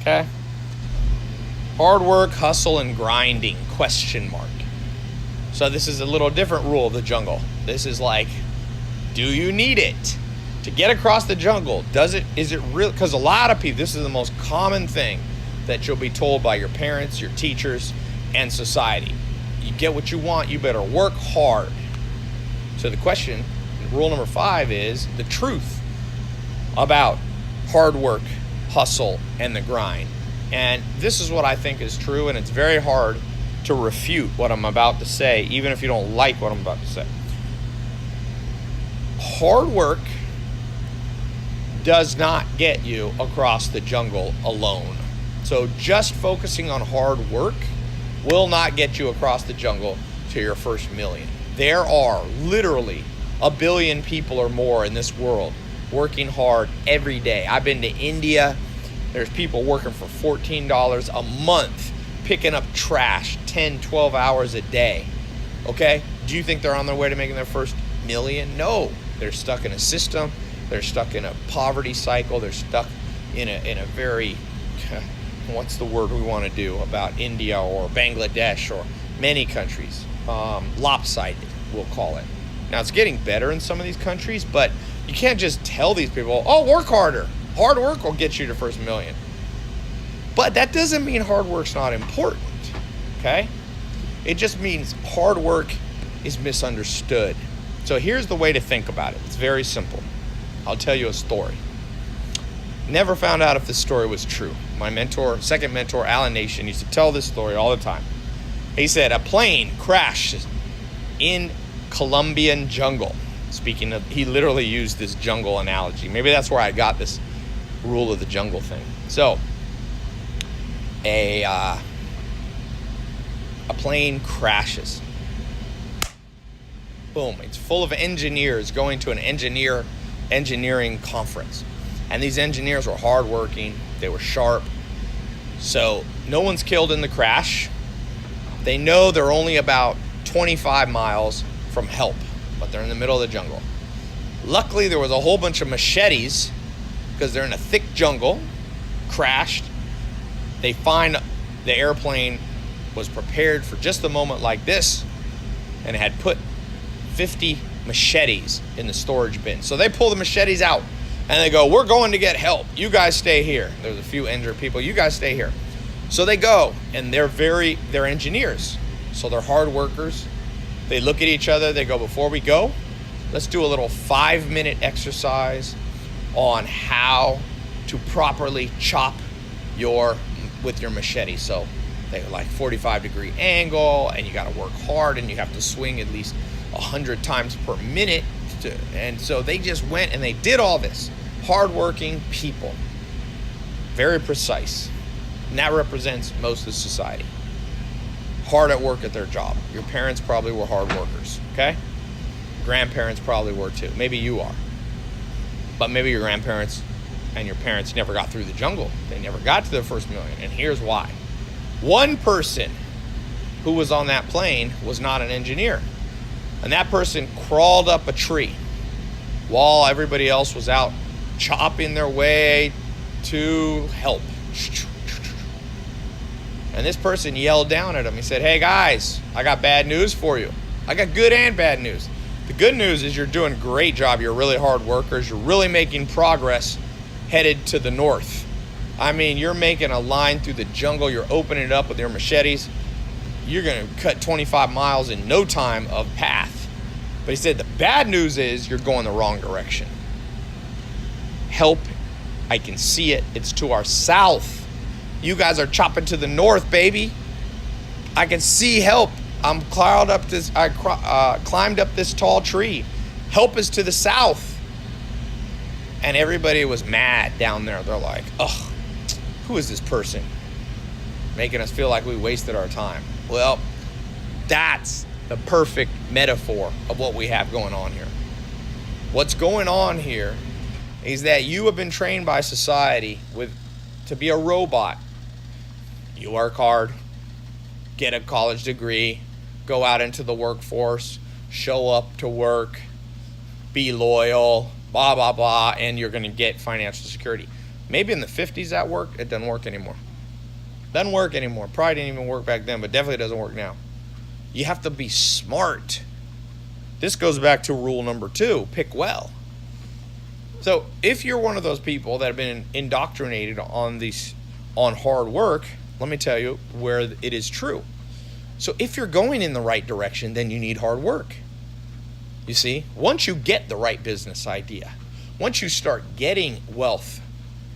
Okay? Hard work, hustle, and grinding, ? So this is a little different rule of the jungle. This is like, do you need it to get across the jungle? Is it real? Because a lot of people, this is the most common thing that you'll be told by your parents, your teachers, and society. You get what you want, you better work hard. So the question, rule number 5, is the truth about hard work, hustle, and the grind. And this is what I think is true, and it's very hard to refute what I'm about to say, even if you don't like what I'm about to say. Hard work does not get you across the jungle alone. So just focusing on hard work will not get you across the jungle to your first million. There are literally 1 billion people or more in this world working hard every day. I've been to India. There's people working for $14 a month, picking up trash 10, 12 hours a day. Okay? Do you think they're on their way to making their first million? No. They're stuck in a system. They're stuck in a poverty cycle. They're stuck in a very, what's the word we want to do about India or Bangladesh or many countries? Lopsided, we'll call it. Now, it's getting better in some of these countries, but you can't just tell these people, oh, work harder. Hard work will get you to first million. But that doesn't mean hard work's not important, okay? It just means hard work is misunderstood. So here's the way to think about it. It's very simple. I'll tell you a story. Never found out if this story was true. My mentor, second mentor, Alan Nation, used to tell this story all the time. He said a plane crashed in Colombian jungle. Speaking of, he literally used this jungle analogy. Maybe that's where I got this rule of the jungle thing. So, a plane crashes. Boom. It's full of engineers going to an engineering conference. And these engineers were hardworking. They were sharp. So, no one's killed in the crash. They know they're only about 25 miles from help, but they're in the middle of the jungle. Luckily, there was a whole bunch of machetes because they're in a thick jungle, crashed. They find the airplane was prepared for just a moment like this, and it had put 50 machetes in the storage bin. So they pull the machetes out, and they go, we're going to get help. You guys stay here. There's a few injured people. You guys stay here. So they go, and they're engineers. So they're hard workers. They look at each other. They go, before we go, let's do a little 5-minute exercise on how to properly chop with your machete. So they like 45-degree angle, and you got to work hard, and you have to swing at least 100 times per minute. And so they just went and they did all this. Hardworking people. Very precise. And that represents most of society. Hard at work at their job. Your parents probably were hard workers, okay? Grandparents probably were too. Maybe you are. But maybe your grandparents and your parents never got through the jungle. They never got to their first million. And here's why. One person who was on that plane was not an engineer. And that person crawled up a tree while everybody else was out chopping their way to help. And this person yelled down at him. He said, hey guys, I got bad news for you. I got good and bad news. The good news is you're doing a great job. You're really hard workers. You're really making progress headed to the north. I mean, you're making a line through the jungle. You're opening it up with your machetes. You're going to cut 25 miles in no time of path. But he said the bad news is you're going the wrong direction. Help, I can see it. It's to our south. You guys are chopping to the north, baby. I can see help. I climbed up this tall tree. Help is to the south. And everybody was mad down there. They're like, ugh, who is this person? Making us feel like we wasted our time. Well, that's the perfect metaphor of what we have going on here. What's going on here is that you have been trained by society to be a robot. You work hard, get a college degree, go out into the workforce, show up to work, be loyal, blah, blah, blah, and you're going to get financial security. Maybe in the 50s that worked. It doesn't work anymore. Doesn't work anymore. Probably didn't even work back then, but definitely doesn't work now. You have to be smart. This goes back to rule number 2, pick well. So if you're one of those people that have been indoctrinated on hard work, let me tell you where it is true. So if you're going in the right direction, then you need hard work. You see, once you get the right business idea, once you start getting wealth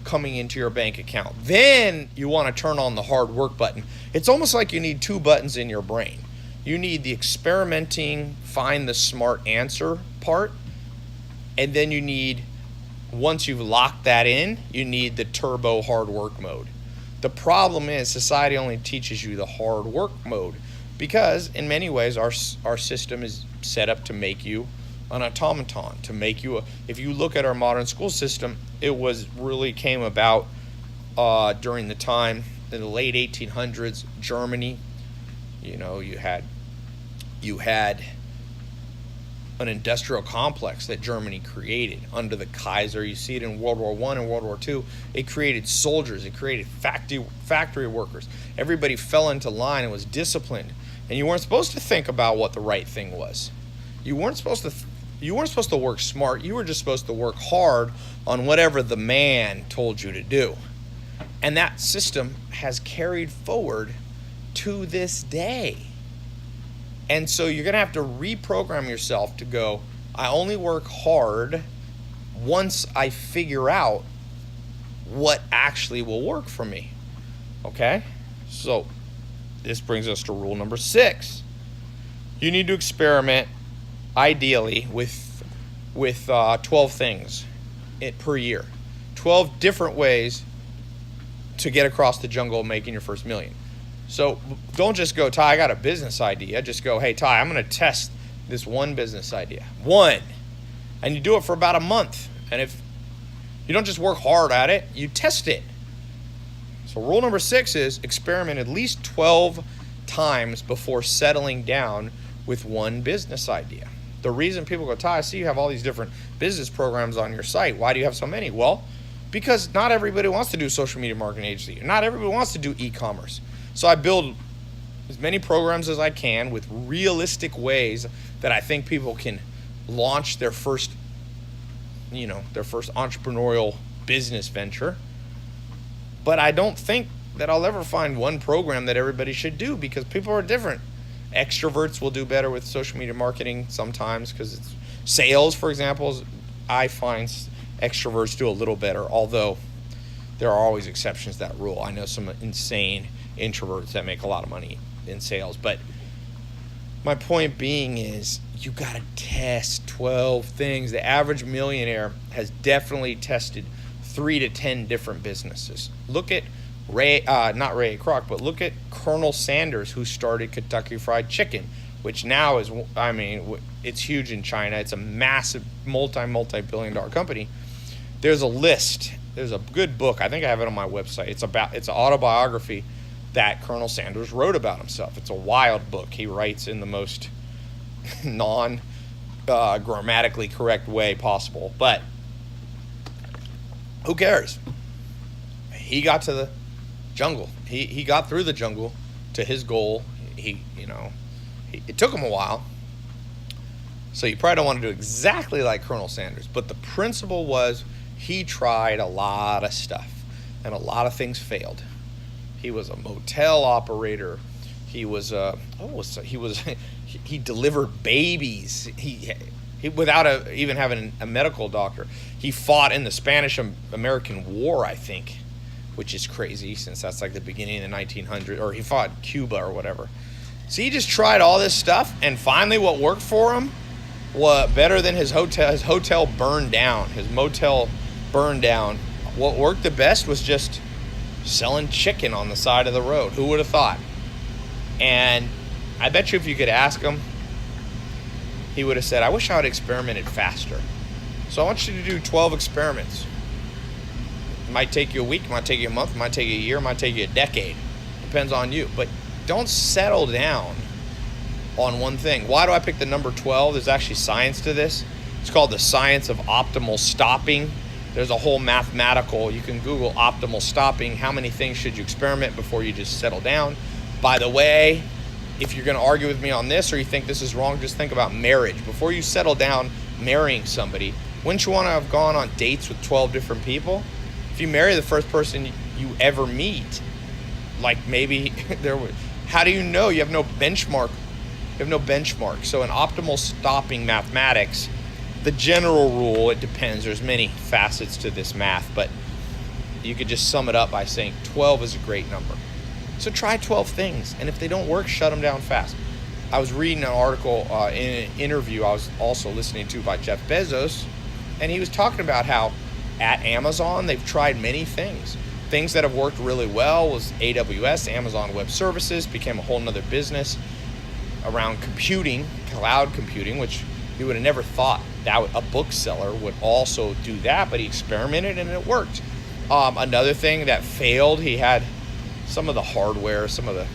coming into your bank account, then you want to turn on the hard work button. It's almost like you need 2 buttons in your brain. You need the experimenting, find the smart answer part, and then you need, once you've locked that in, you need the turbo hard work mode. The problem is society only teaches you the hard work mode because in many ways our system is set up to make you an automaton to make you if you look at our modern school system, it was really came about during the time in the late 1800s, Germany. You had an industrial complex that Germany created under the Kaiser. You see it in World War I and World War II. It created soldiers. It created factory workers. Everybody fell into line and was disciplined. And you weren't supposed to think about what the right thing was. You weren't supposed to work smart. You were just supposed to work hard on whatever the man told you to do. And that system has carried forward to this day. And so you're going to have to reprogram yourself to go, I only work hard once I figure out what actually will work for me. Okay? So this brings us to rule number 6. You need to experiment, ideally, with 12 things per year. 12 different ways to get across the jungle making your first million. So don't just go, Ty, I got a business idea. Just go, hey, Ty, I'm going to test this one business idea. One. And you do it for about a month. And if you don't just work hard at it, you test it. So rule number 6 is experiment at least 12 times before settling down with one business idea. The reason people go, Ty, I see you have all these different business programs on your site. Why do you have so many? Well, because not everybody wants to do social media marketing agency. Not everybody wants to do e-commerce. So I build as many programs as I can with realistic ways that I think people can launch their first entrepreneurial business venture. But I don't think that I'll ever find one program that everybody should do because people are different. Extroverts will do better with social media marketing sometimes because it's sales, for example. I find extroverts do a little better, although there are always exceptions to that rule. I know some insane introverts that make a lot of money in sales. But my point being is you got to test 12 things. The average millionaire has definitely tested 3 to 10 different businesses. Look at not Ray Kroc, but look at Colonel Sanders, who started Kentucky Fried Chicken, which now is, it's huge in China. It's a massive multi-billion-dollar company. There's a list. There's a good book. I think I have it on my website. It's an autobiography that Colonel Sanders wrote about himself. It's a wild book. He writes in the most grammatically correct way possible. But who cares? He got to the jungle. He got through the jungle to his goal. It took him a while. So you probably don't want to do exactly like Colonel Sanders. But the principle was he tried a lot of stuff and a lot of things failed. He was a motel operator. He delivered babies. He without even having a medical doctor. He fought in the Spanish-American War, I think, which is crazy since that's like the beginning of the 1900s. Or he fought Cuba or whatever. So he just tried all this stuff, and finally, what worked for him was better than his hotel. His hotel burned down. His motel burned down. What worked the best was just selling chicken on the side of the road. Who would have thought? And I bet you if you could ask him, he would have said, I wish I had experimented faster. So I want you to do 12 experiments. It might take you a week, it might take you a month, it might take you a year, it might take you a decade. Depends on you. But don't settle down on one thing. Why do I pick the number 12? There's actually science to this. It's called the science of optimal stopping. There's a whole mathematical, you can Google optimal stopping. How many things should you experiment before you just settle down? By the way, if you're going to argue with me on this or you think this is wrong, just think about marriage. Before you settle down marrying somebody, wouldn't you want to have gone on dates with 12 different people? If you marry the first person you ever meet, like maybe how do you know? You have no benchmark. So in optimal stopping mathematics, the general rule, it depends. There's many facets to this math, but you could just sum it up by saying 12 is a great number. So try 12 things, and if they don't work, shut them down fast. I was reading an article in an interview I was also listening to by Jeff Bezos, and he was talking about how at Amazon they've tried many things. Things that have worked really well was AWS, Amazon Web Services, became a whole nother business around computing, cloud computing, which He would have never thought that a bookseller would also do that, but he experimented and it worked. Another thing that failed, he had some of the hardware,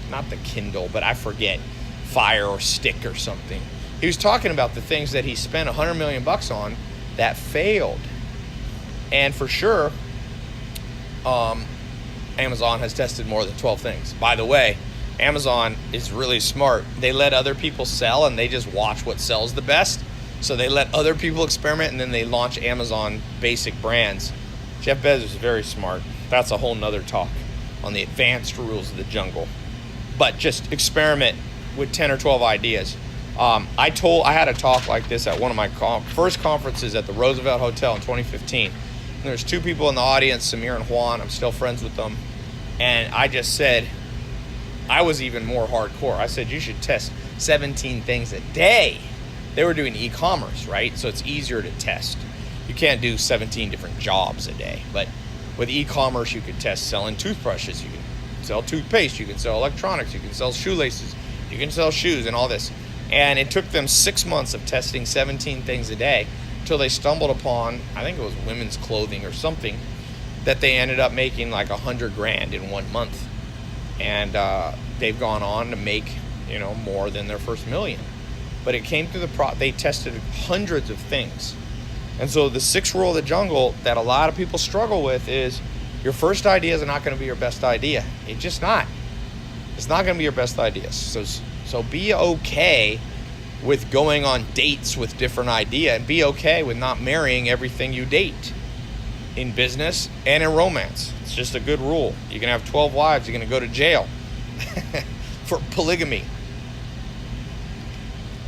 not the Kindle, but I forget, Fire or Stick or something. He was talking about the things that he spent $100 million on that failed. And for sure, Amazon has tested more than 12 things. By the way, Amazon is really smart. They let other people sell and they just watch what sells the best. So they let other people experiment and then they launch Amazon basic brands. Jeff Bezos is very smart. That's a whole nother talk on the advanced rules of the jungle. But just experiment with 10 or 12 ideas. I had a talk like this at one of my first conferences at the Roosevelt Hotel in 2015. And there's two people in the audience, Samir and Juan. I'm still friends with them. And I just said, I was even more hardcore. I said, you should test 17 things a day. They were doing e-commerce, right? So it's easier to test. You can't do 17 different jobs a day. But with e-commerce, you could test selling toothbrushes. You can sell toothpaste. You can sell electronics. You can sell shoelaces. You can sell shoes and all this. And it took them 6 months of testing 17 things a day until they stumbled upon, I think it was women's clothing or something, that they ended up making like $100,000 in 1 month. And they've gone on to make, more than their first million. But it came through they tested hundreds of things. And so the sixth rule of the jungle that a lot of people struggle with is your first idea is not going to be your best idea. It's just not. It's not going to be your best idea. So be okay with going on dates with different ideas, and be okay with not marrying everything you date in business and in romance. It's just a good rule. You can have 12 wives, you're going to go to jail for polygamy.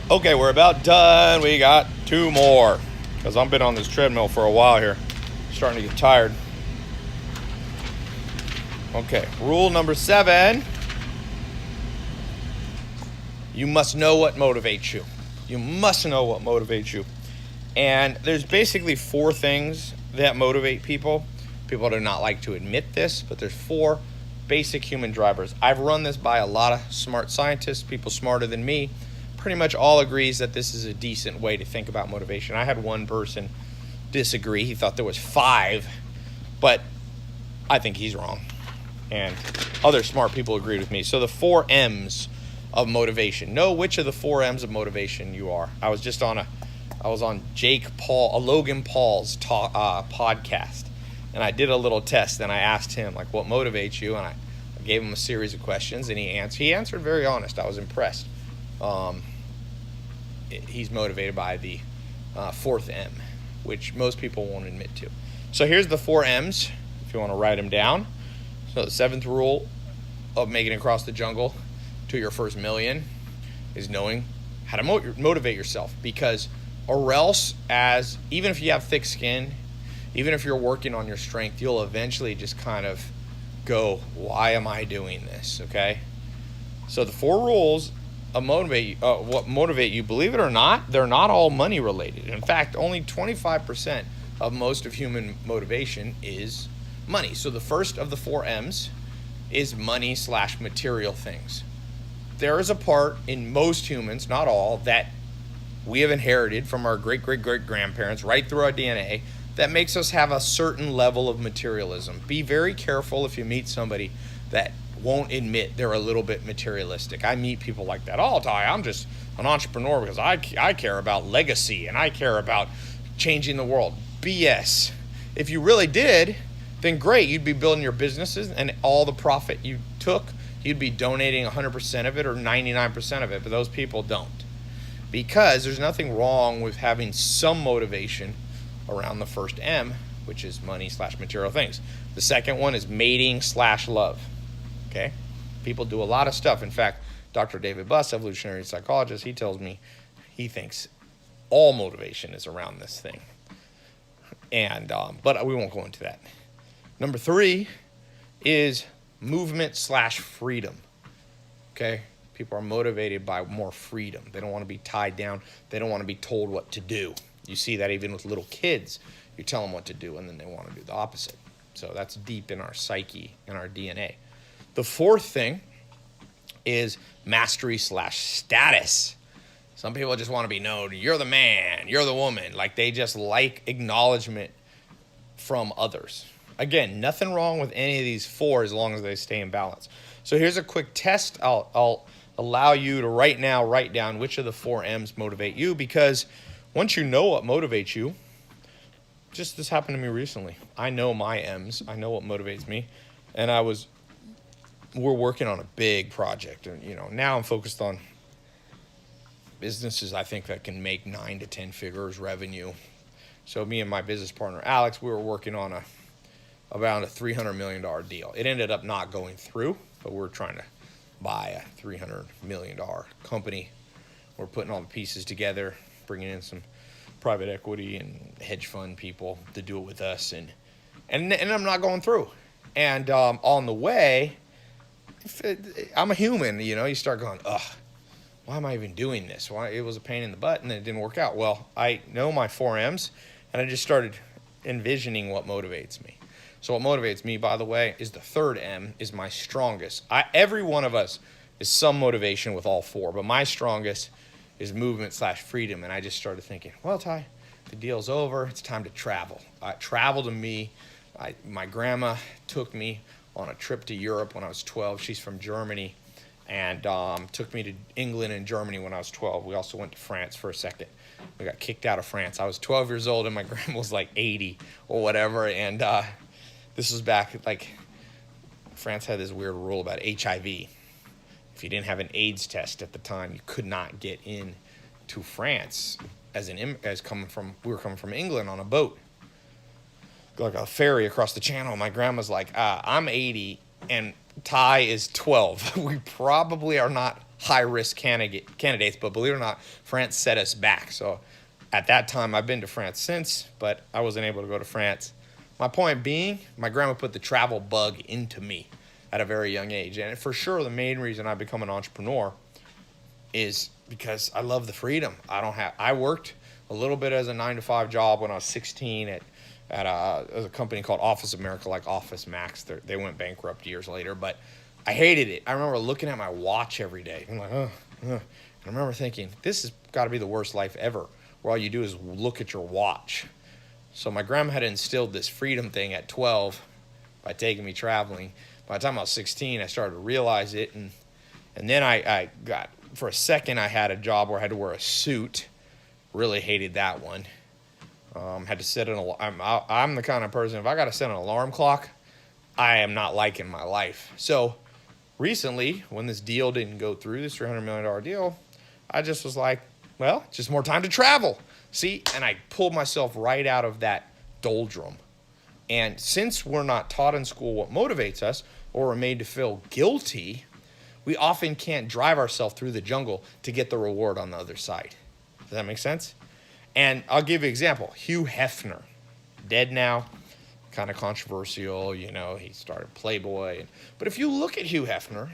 Okay, we're about done. We got 2 more because I've been on this treadmill for a while here. Starting to get tired. Okay, rule number 7. You must know what motivates you. You must know what motivates you. And there's basically 4 things that motivate people. People do not like to admit this, but there's 4 basic human drivers. I've run this by a lot of smart scientists, people smarter than me. Pretty much all agrees that this is a decent way to think about motivation. I had one person disagree. He thought there was 5, but I think he's wrong. And other smart people agreed with me. So the 4 M's of motivation. Know which of the 4 M's of motivation you are. I was on Logan Paul's podcast, and I did a little test, and I asked him, like, what motivates you? And I gave him a series of questions, and he answered very honest. I was impressed. He's motivated by the 4th M, which most people won't admit to. So here's the 4 M's, if you want to write them down. So the 7th rule of making it across the jungle to your first million is knowing how to motivate yourself, because or else, even if you have thick skin, even if you're working on your strength, you'll eventually just kind of go, why am I doing this? Okay. So the 4 rules of what motivate you, believe it or not, they're not all money related. In fact, only 25% of most of human motivation is money. So the first of the 4 M's is money/material things. There is a part in most humans, not all, that we have inherited from our great-great-great-grandparents right through our DNA that makes us have a certain level of materialism. Be very careful if you meet somebody that won't admit they're a little bit materialistic. I meet people like that all the time. I'm just an entrepreneur because I care about legacy and I care about changing the world. BS. If you really did, then great. You'd be building your businesses, and all the profit you took, you'd be donating 100% of it or 99% of it, but those people don't. Because there's nothing wrong with having some motivation around the first M, which is money/material things. The second one is mating/love. Okay? People do a lot of stuff. In fact, Dr. David Buss, evolutionary psychologist, he tells me he thinks all motivation is around this thing. And but we won't go into that. Number 3 is movement/freedom. Okay? People are motivated by more freedom. They don't want to be tied down. They don't want to be told what to do. You see that even with little kids. You tell them what to do, and then they want to do the opposite. So that's deep in our psyche, in our DNA. The 4th thing is mastery/status. Some people just want to be known. You're the man. You're the woman. Like they just like acknowledgement from others. Again, nothing wrong with any of these four as long as they stay in balance. So here's a quick test. I'll allow you to right now write down which of the four M's motivate you, because once you know what motivates you, just this happened to me recently. I know my M's. I know what motivates me. And we're working on a big project. And, now I'm focused on businesses I think that can make 9 to 10 figures revenue. So me and my business partner, Alex, we were working on around a $300 million deal. It ended up not going through, but we're trying to buy a $300 million company. We're putting all the pieces together, bringing in some private equity and hedge fund people to do it with us, and I'm not going through. And on the way, I'm a human, you start going, ugh, why am I even doing this? Why it was a pain in the butt, and then it didn't work out. Well, I know my 4 M's, and I just started envisioning what motivates me. So what motivates me, by the way, is the third M, is my strongest. Every one of us is some motivation with all four, but my strongest is movement/freedom. And I just started thinking, well, Ty, the deal's over. It's time to travel. Travel to me. My grandma took me on a trip to Europe when I was 12. She's from Germany, and took me to England and Germany when I was 12. We also went to France for a second. We got kicked out of France. I was 12 years old, and my grandma was like 80 or whatever, and this was back, France had this weird rule about HIV. If you didn't have an AIDS test at the time, you could not get in to France we were coming from England on a boat, like a ferry across the channel. My grandma's like, I'm 80 and Ty is 12. We probably are not high-risk candidates, but believe it or not, France set us back. So at that time, I've been to France since, but I wasn't able to go to France. My point being, my grandma put the travel bug into me at a very young age. And for sure, the main reason I become an entrepreneur is because I love the freedom. I worked a little bit as a 9-to-5 job when I was 16 at a company called Office America, like Office Max. They went bankrupt years later, but I hated it. I remember looking at my watch every day. I'm like, And I remember thinking, this has got to be the worst life ever, where all you do is look at your watch. So my grandma had instilled this freedom thing at 12 by taking me traveling. By the time I was 16, I started to realize it, and then I got, for a second, I had a job where I had to wear a suit. Really hated that one. Had to set I'm the kind of person, if I got to set an alarm clock, I am not liking my life. So recently, when this deal didn't go through, this $300 million deal, I just was like, well, just more time to travel. See, and I pulled myself right out of that doldrum. And since we're not taught in school what motivates us, or we're made to feel guilty, we often can't drive ourselves through the jungle to get the reward on the other side. Does that make sense? And I'll give you an example. Hugh Hefner, dead now, kind of controversial, he started Playboy. But if you look at Hugh Hefner,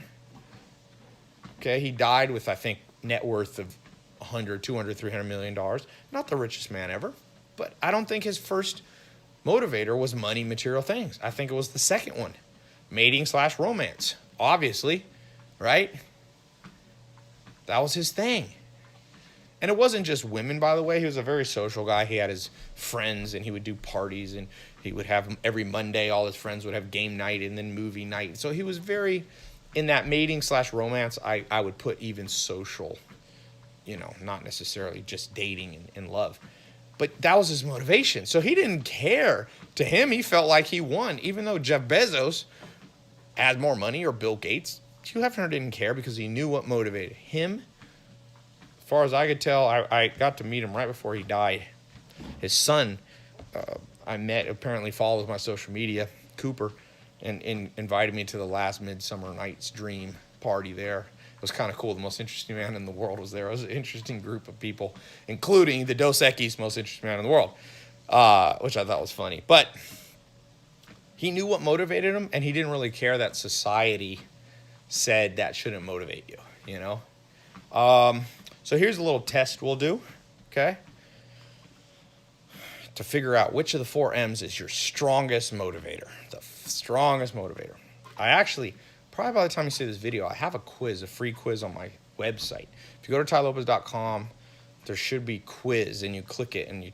okay, he died with, I think, net worth of $100, $200, $300 million. Not the richest man ever, but I don't think his first motivator was money, material things. I think it was the second one, mating/romance, obviously, right? That was his thing. And it wasn't just women, by the way. He was a very social guy. He had his friends, and he would do parties, and he would have every Monday, all his friends would have game night and then movie night. So he was very, in that mating/romance, I would put even social, not necessarily just dating and love. But that was his motivation. So he didn't care. To him, he felt like he won. Even though Jeff Bezos had more money, or Bill Gates, Hugh Hefner didn't care because he knew what motivated him. As far as I could tell, I got to meet him right before he died. His son, I met, apparently follows my social media, Cooper, and invited me to the last Midsummer Night's Dream party there. It was kind of cool. The most interesting man in the world was there. It was an interesting group of people, including the Dos Equis most interesting man in the world, which I thought was funny. But he knew what motivated him, and he didn't really care that society said that shouldn't motivate you, So here's a little test we'll do, okay? To figure out which of the 4 M's is your strongest motivator, the strongest motivator. I actually, probably by the time you see this video, I have a quiz, a free quiz on my website. If you go to tylopez.com, there should be quiz, and you click it, and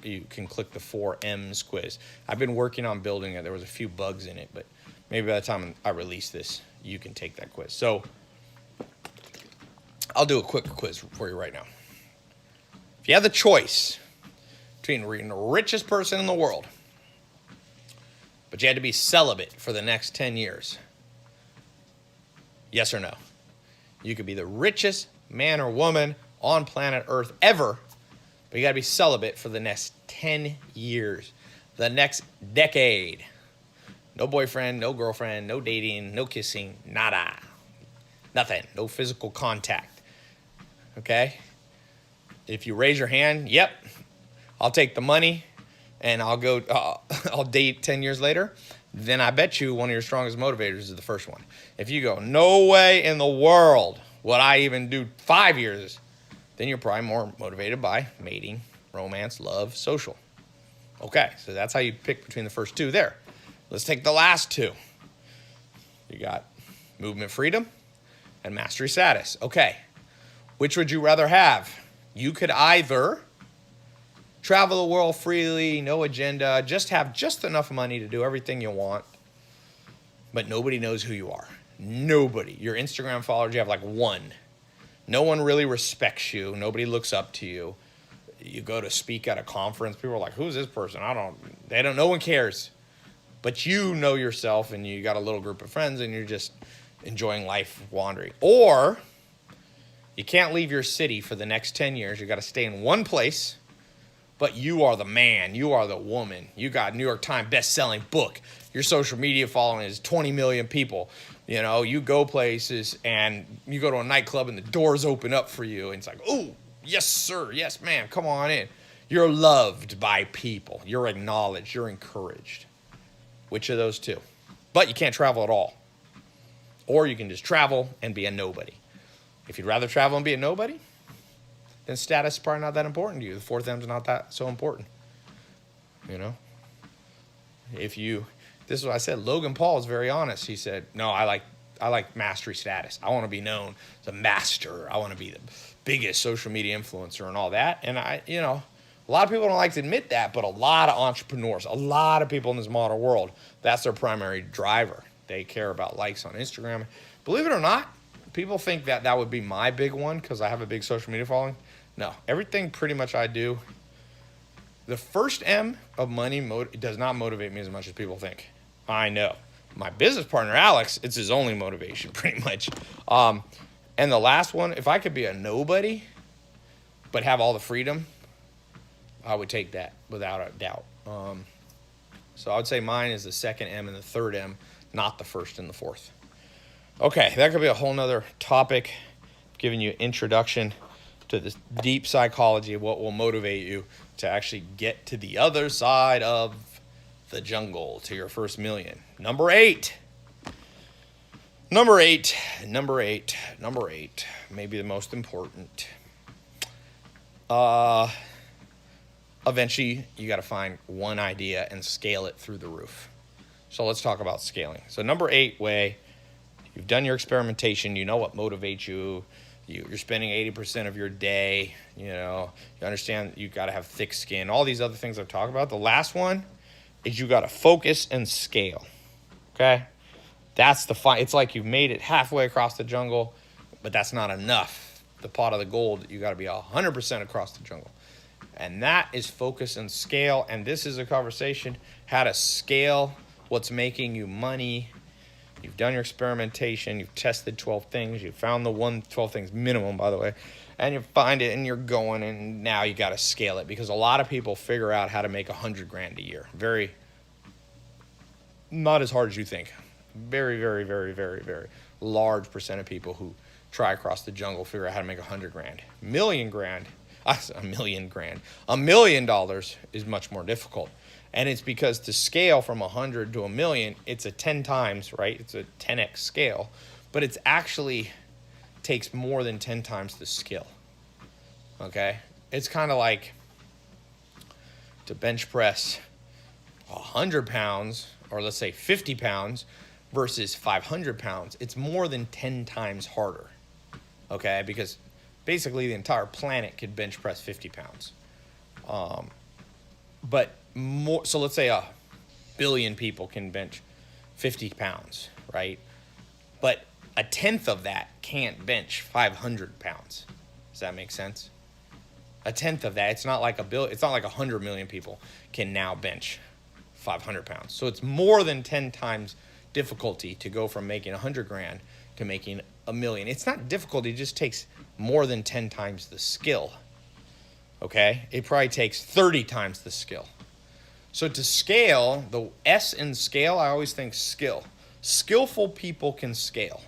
you can click the 4M's quiz. I've been working on building it. There was a few bugs in it, but maybe by the time I release this, you can take that quiz. So I'll do a quick quiz for you right now. If you had the choice between being the richest person in the world, but you had to be celibate for the next 10 years, yes or no? You could be the richest man or woman on planet Earth ever, but you got to be celibate for the next 10 years, the next decade. No boyfriend, no girlfriend, no dating, no kissing, nada. Nothing. No physical contact. Okay? If you raise your hand, yep, I'll take the money and I'll date 10 years later, then I bet you one of your strongest motivators is the first one. If you go, no way in the world would I even do 5 years, then you're probably more motivated by mating, romance, love, social. Okay, so that's how you pick between the first two there. Let's take the last two. You got movement freedom and mastery status. Okay, which would you rather have? You could either travel the world freely, no agenda, just have just enough money to do everything you want, but nobody knows who you are. Nobody. Your Instagram followers, you have like one. No one really respects you. Nobody looks up to you. You go to speak at a conference, people are like, who's this person? No one cares. But you know yourself, and you got a little group of friends, and you're just enjoying life wandering. Or you can't leave your city for the next 10 years. You got to stay in one place, but you are the man. You are the woman. You got New York Times best-selling book. Your social media following is 20 million people. You know, you go places, and you go to a nightclub, and the doors open up for you, and it's like, oh, yes, sir. Yes, ma'am. Come on in. You're loved by people. You're acknowledged. You're encouraged. Which of those two? But you can't travel at all. Or you can just travel and be a nobody. If you'd rather travel and be a nobody, then status is probably not that important to you. The fourth M's not that so important. You know? This is what I said. Logan Paul is very honest. He said, no, I like mastery status. I want to be known as a master. I want to be the biggest social media influencer and all that. And a lot of people don't like to admit that, but a lot of entrepreneurs, a lot of people in this modern world, that's their primary driver. They care about likes on Instagram. Believe it or not, people think that would be my big one because I have a big social media following. No, everything pretty much I do. The first M of money does not motivate me as much as people think. I know. My business partner, Alex, it's his only motivation pretty much. And the last one, if I could be a nobody but have all the freedom, I would take that without a doubt. So I would say mine is the second M and the third M, not the first and the fourth. Okay, that could be a whole nother topic, giving you an introduction to this deep psychology of what will motivate you to actually get to the other side of the jungle, to your first million. Number eight, maybe the most important. Eventually, you got to find one idea and scale it through the roof. So let's talk about scaling. So number 8 way, you've done your experimentation. You know what motivates you. You're spending 80% of your day. You understand you got to have thick skin. All these other things I've talked about. The last one is you got to focus and scale. Okay? That's the fight. It's like you've made it halfway across the jungle, but that's not enough. The pot of the gold, you got to be 100% across the jungle. And that is focus and scale. And this is a conversation how to scale what's making you money. You've done your experimentation. You've tested 12 things. You've found the 12 things minimum, by the way. And you find it and you're going, and now you got to scale it, because a lot of people figure out how to make $100,000 a year. Not as hard as you think. Very, very, very, very, very large percent of people who try across the jungle figure out how to make $100,000. $1 million is much more difficult. And it's because to scale from 100 to 1 million, it's a 10 times, right? It's a 10x scale, but it's actually takes more than 10 times the skill. Okay? It's kind of like to bench press 100 pounds, or let's say 50 pounds versus 500 pounds. It's more than 10 times harder. Okay? Because basically the entire planet could bench press 50 pounds. But more, so let's say 1 billion people can bench 50 pounds, right? But 1/10 of that can't bench 500 pounds. Does that make sense? 1/10 of that. It's not like it's not like 100 million people can now bench 500 pounds. So it's more than 10 times difficulty to go from making 100 grand to making 1 million. It's not difficult. It just takes more than 10 times the skill. Okay? It probably takes 30 times the skill. So to scale, the S in scale, I always think skill. Skillful people can scale.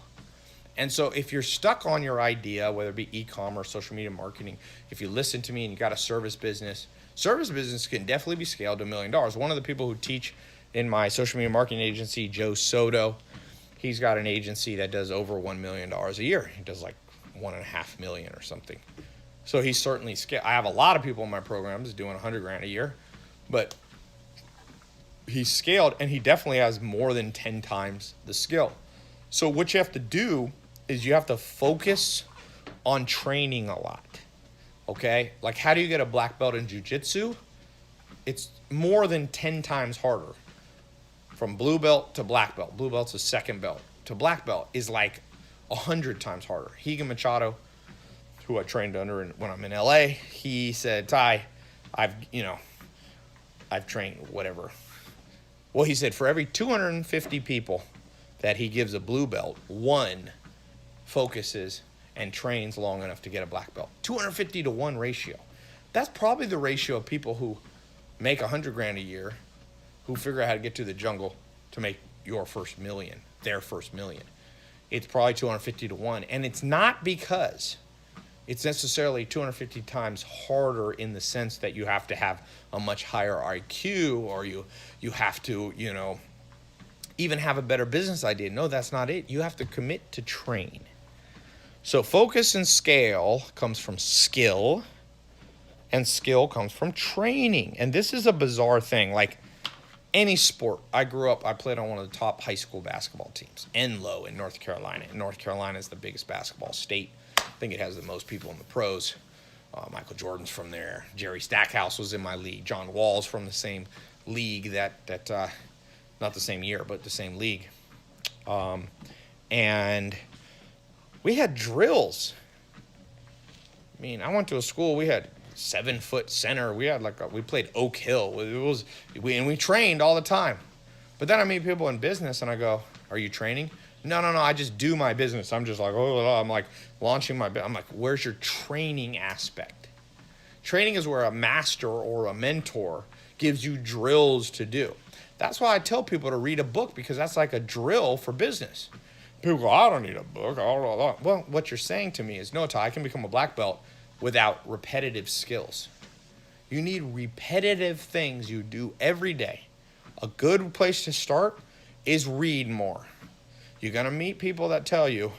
And so if you're stuck on your idea, whether it be e-commerce, social media marketing, if you listen to me and you got a service business can definitely be scaled to $1 million. One of the people who teach in my social media marketing agency, Joe Soto, he's got an agency that does over $1 million a year. He does like 1.5 million or something. So he's certainly scaled. I have a lot of people in my programs doing 100 grand a year, but he's scaled and he definitely has more than 10 times the skill. So what you have to do is you have to focus on training a lot, okay? Like how do you get a black belt in jiu-jitsu? It's more than 10 times harder. From blue belt to black belt. Blue belt's a second belt. To black belt is like 100 times harder. Higa Machado, who I trained under when I'm in LA, he said, Ty, I've trained whatever. Well, he said for every 250 people that he gives a blue belt, one focuses and trains long enough to get a black belt. 250 to 1 ratio. That's probably the ratio of people who make 100 grand a year, who figure out how to get to the jungle to make your first million, their first million. It's probably 250 to 1. And it's not because it's necessarily 250 times harder in the sense that you have to have a much higher IQ or you have to, even have a better business idea. No, that's not it. You have to commit to train. So focus and scale comes from skill, and skill comes from training. And this is a bizarre thing. Like any sport, I played on one of the top high school basketball teams, Enloe in North Carolina. And North Carolina is the biggest basketball state. I think it has the most people in the pros. Michael Jordan's from there. Jerry Stackhouse was in my league. John Wall's from the same league that not the same year, but the same league. And we had drills. I mean, I went to a school, we had 7-foot center. We had we played Oak Hill. And we trained all the time. But then I meet people in business and I go, are you training? No, I just do my business. I'm just like, I'm like launching my business. I'm like, where's your training aspect? Training is where a master or a mentor gives you drills to do. That's why I tell people to read a book, because that's like a drill for business. People go, I don't need a book. Well, what you're saying to me is, no, Ty, I can become a black belt without repetitive skills. You need repetitive things you do every day. A good place to start is read more. You're going to meet people that tell you,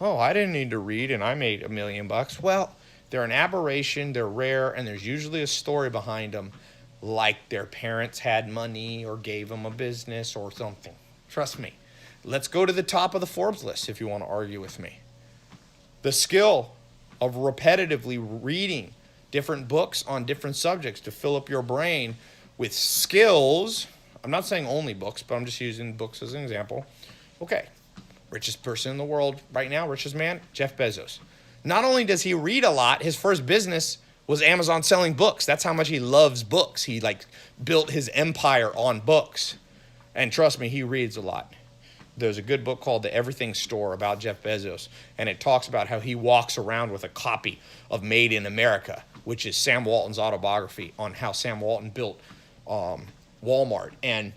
oh, I didn't need to read and I made $1 million. Well, they're an aberration, they're rare, and there's usually a story behind them, like their parents had money or gave them a business or something. Trust me. Let's go to the top of the Forbes list if you want to argue with me. The skill of repetitively reading different books on different subjects to fill up your brain with skills. I'm not saying only books, but I'm just using books as an example. Okay, richest person in the world right now, richest man, Jeff Bezos. Not only does he read a lot, his first business was Amazon selling books. That's how much he loves books. He built his empire on books. And trust me, he reads a lot. There's a good book called The Everything Store about Jeff Bezos, and it talks about how he walks around with a copy of Made in America, which is Sam Walton's autobiography on how Sam Walton built Walmart. And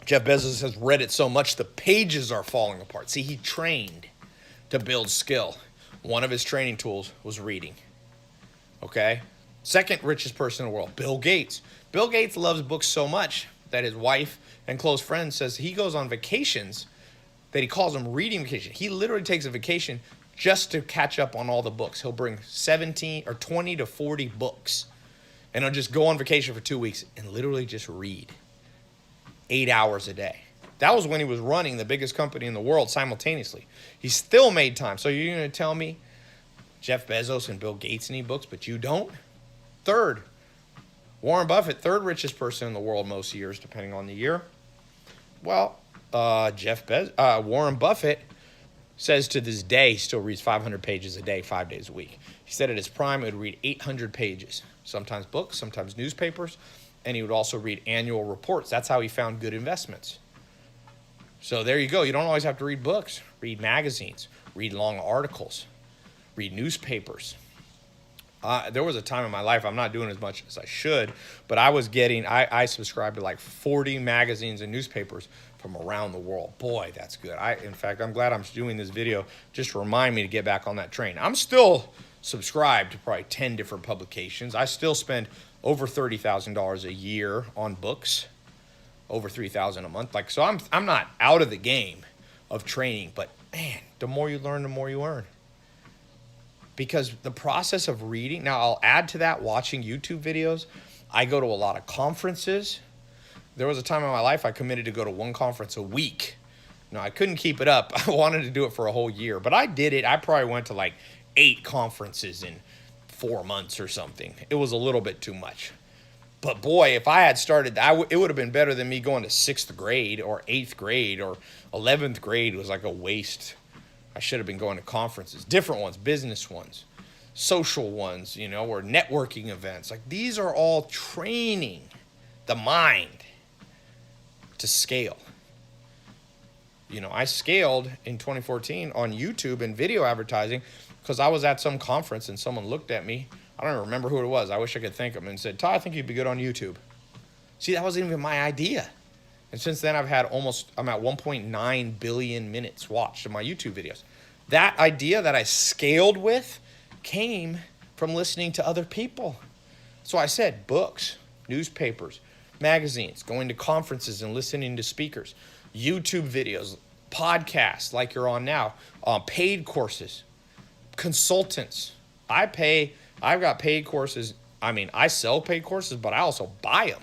Jeff Bezos has read it so much the pages are falling apart. See, he trained to build skill. One of his training tools was reading. Okay? Second richest person in the world, Bill Gates. Bill Gates loves books so much that his wife and close friend says he goes on vacations that he calls them reading vacation. He literally takes a vacation just to catch up on all the books. He'll bring 17 or 20 to 40 books, and he'll just go on vacation for 2 weeks and literally just read 8 hours a day. That was when he was running the biggest company in the world simultaneously. He still made time. So you're going to tell me Jeff Bezos and Bill Gates need books, but you don't? Third, Warren Buffett, third richest person in the world most years, depending on the year. Well, Warren Buffett says to this day he still reads 500 pages a day, 5 days a week. He said at his prime, he would read 800 pages, sometimes books, sometimes newspapers, and he would also read annual reports. That's how he found good investments. So there you go. You don't always have to read books. Read magazines, read long articles, read newspapers. There was a time in my life, I'm not doing as much as I should, but I subscribed to like 40 magazines and newspapers from around the world. Boy, that's good. In fact, I'm glad I'm doing this video just to remind me to get back on that train. I'm still subscribed to probably 10 different publications. I still spend over $30,000 a year on books, over $3,000 a month. So I'm not out of the game of training, but man, the more you learn, the more you earn. Because the process of reading, now I'll add to that watching YouTube videos. I go to a lot of conferences. There was a time in my life I committed to go to one conference a week. Now, I couldn't keep it up. I wanted to do it for a whole year, but I did it. I probably went to like 8 conferences in 4 months or something. It was a little bit too much. But boy, if I had started, it would have been better than me going to 6th grade or 8th grade or 11th grade. It was like a waste. I should have been going to conferences, different ones, business ones, social ones, or networking events. Like these are all training the mind to scale. I scaled in 2014 on YouTube and video advertising because I was at some conference and someone looked at me. I don't even remember who it was. I wish I could thank them and said, Todd, I think you'd be good on YouTube. See, that wasn't even my idea. And since then, I'm at 1.9 billion minutes watched of my YouTube videos. That idea that I scaled with came from listening to other people. So I said books, newspapers, magazines, going to conferences and listening to speakers, YouTube videos, podcasts like you're on now, paid courses, consultants. I've got paid courses. I sell paid courses, but I also buy them.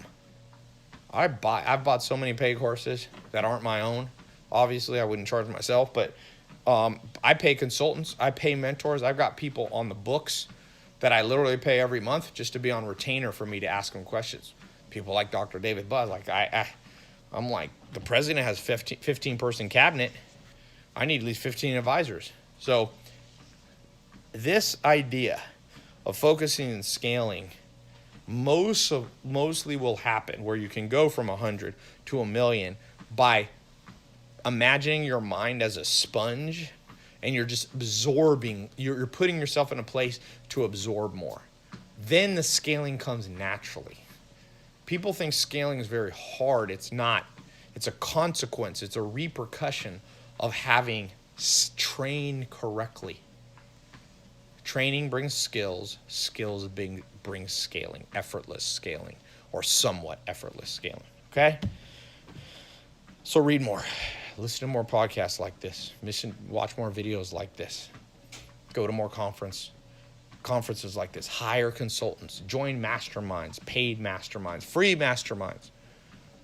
I've bought so many paid courses that aren't my own. Obviously, I wouldn't charge myself, but I pay consultants. I pay mentors. I've got people on the books that I literally pay every month just to be on retainer for me to ask them questions. People like Dr. David Budd. I'm like, the president has 15-person cabinet. I need at least 15 advisors. So this idea of focusing and scaling mostly will happen where you can go from 100 to 1,000,000 by imagining your mind as a sponge and you're just absorbing, you're putting yourself in a place to absorb more. Then the scaling comes naturally. People think scaling is very hard. It's not. It's a consequence. It's a repercussion of having trained correctly. Training brings skills. Skills brings scaling, effortless scaling, or somewhat effortless scaling. Okay? So read more. Listen to more podcasts like this. Watch more videos like this. Go to more conferences like this. Hire consultants. Join masterminds, paid masterminds, free masterminds.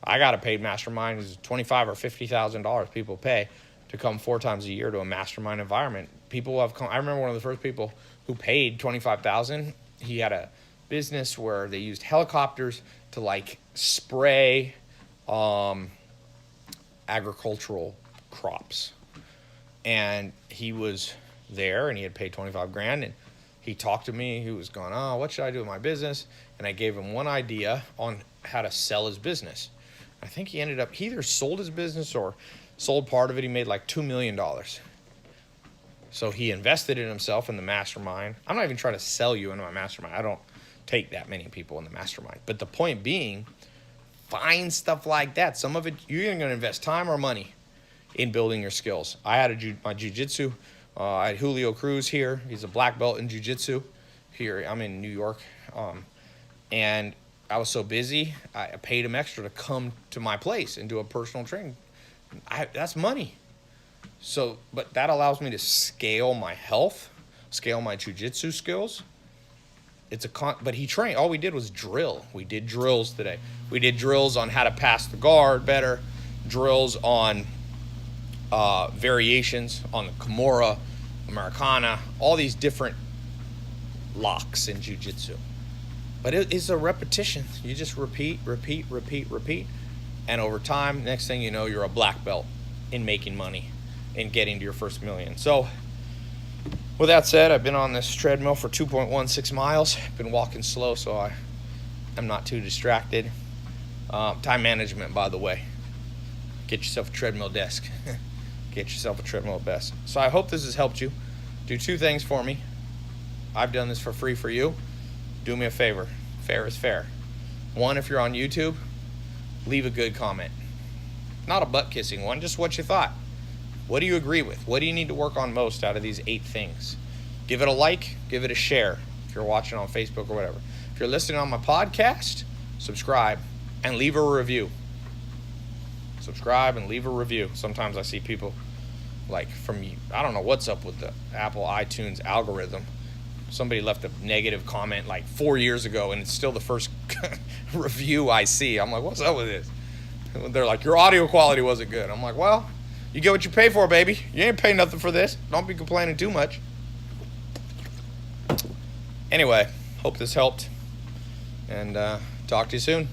I got a paid mastermind. It's $25,000 or $50,000 people pay to come 4 times a year to a mastermind environment. People have come. I remember one of the first people who paid $25,000. He had a business where they used helicopters to spray agricultural crops. And he was there and he had paid $25,000 and he talked to me. He was going, oh, what should I do with my business? And I gave him one idea on how to sell his business. I think he either sold his business or sold part of it. He made like $2 million. So he invested in himself in the mastermind. I'm not even trying to sell you into my mastermind. I don't take that many people in the mastermind. But the point being, find stuff like that. Some of it, you're either going to invest time or money in building your skills. I had my jiu-jitsu. I had Julio Cruz here. He's a black belt in jiu-jitsu here. I'm in New York. And I was so busy, I paid him extra to come to my place and do a personal training. That's money. So, but that allows me to scale my health, scale my jiu-jitsu skills. But he trained. All we did was drill. We did drills today. We did drills on how to pass the guard better, drills on variations on the Kimura, Americana, all these different locks in jiu-jitsu. But it is a repetition. You just repeat, and over time, next thing you know, you're a black belt in making money and getting to your first million. So with that said, I've been on this treadmill for 2.16 miles. Been walking slow so I'm not too distracted. Time management, by the way. Get yourself a treadmill desk. Get yourself a treadmill desk. So I hope this has helped you. Do two things for me. I've done this for free for you. Do me a favor. Fair is fair. One, if you're on YouTube, leave a good comment. Not a butt-kissing one, just what you thought. What do you agree with? What do you need to work on most out of these 8 things? Give it a like, give it a share if you're watching on Facebook or whatever. If you're listening on my podcast, subscribe and leave a review. Subscribe and leave a review. Sometimes I see people like from you. I don't know what's up with the Apple iTunes algorithm. Somebody left a negative comment like 4 years ago, and it's still the first review I see. I'm like, what's up with this? They're like, your audio quality wasn't good. I'm like, well, you get what you pay for, baby. You ain't paying nothing for this. Don't be complaining too much. Anyway, hope this helped, and talk to you soon.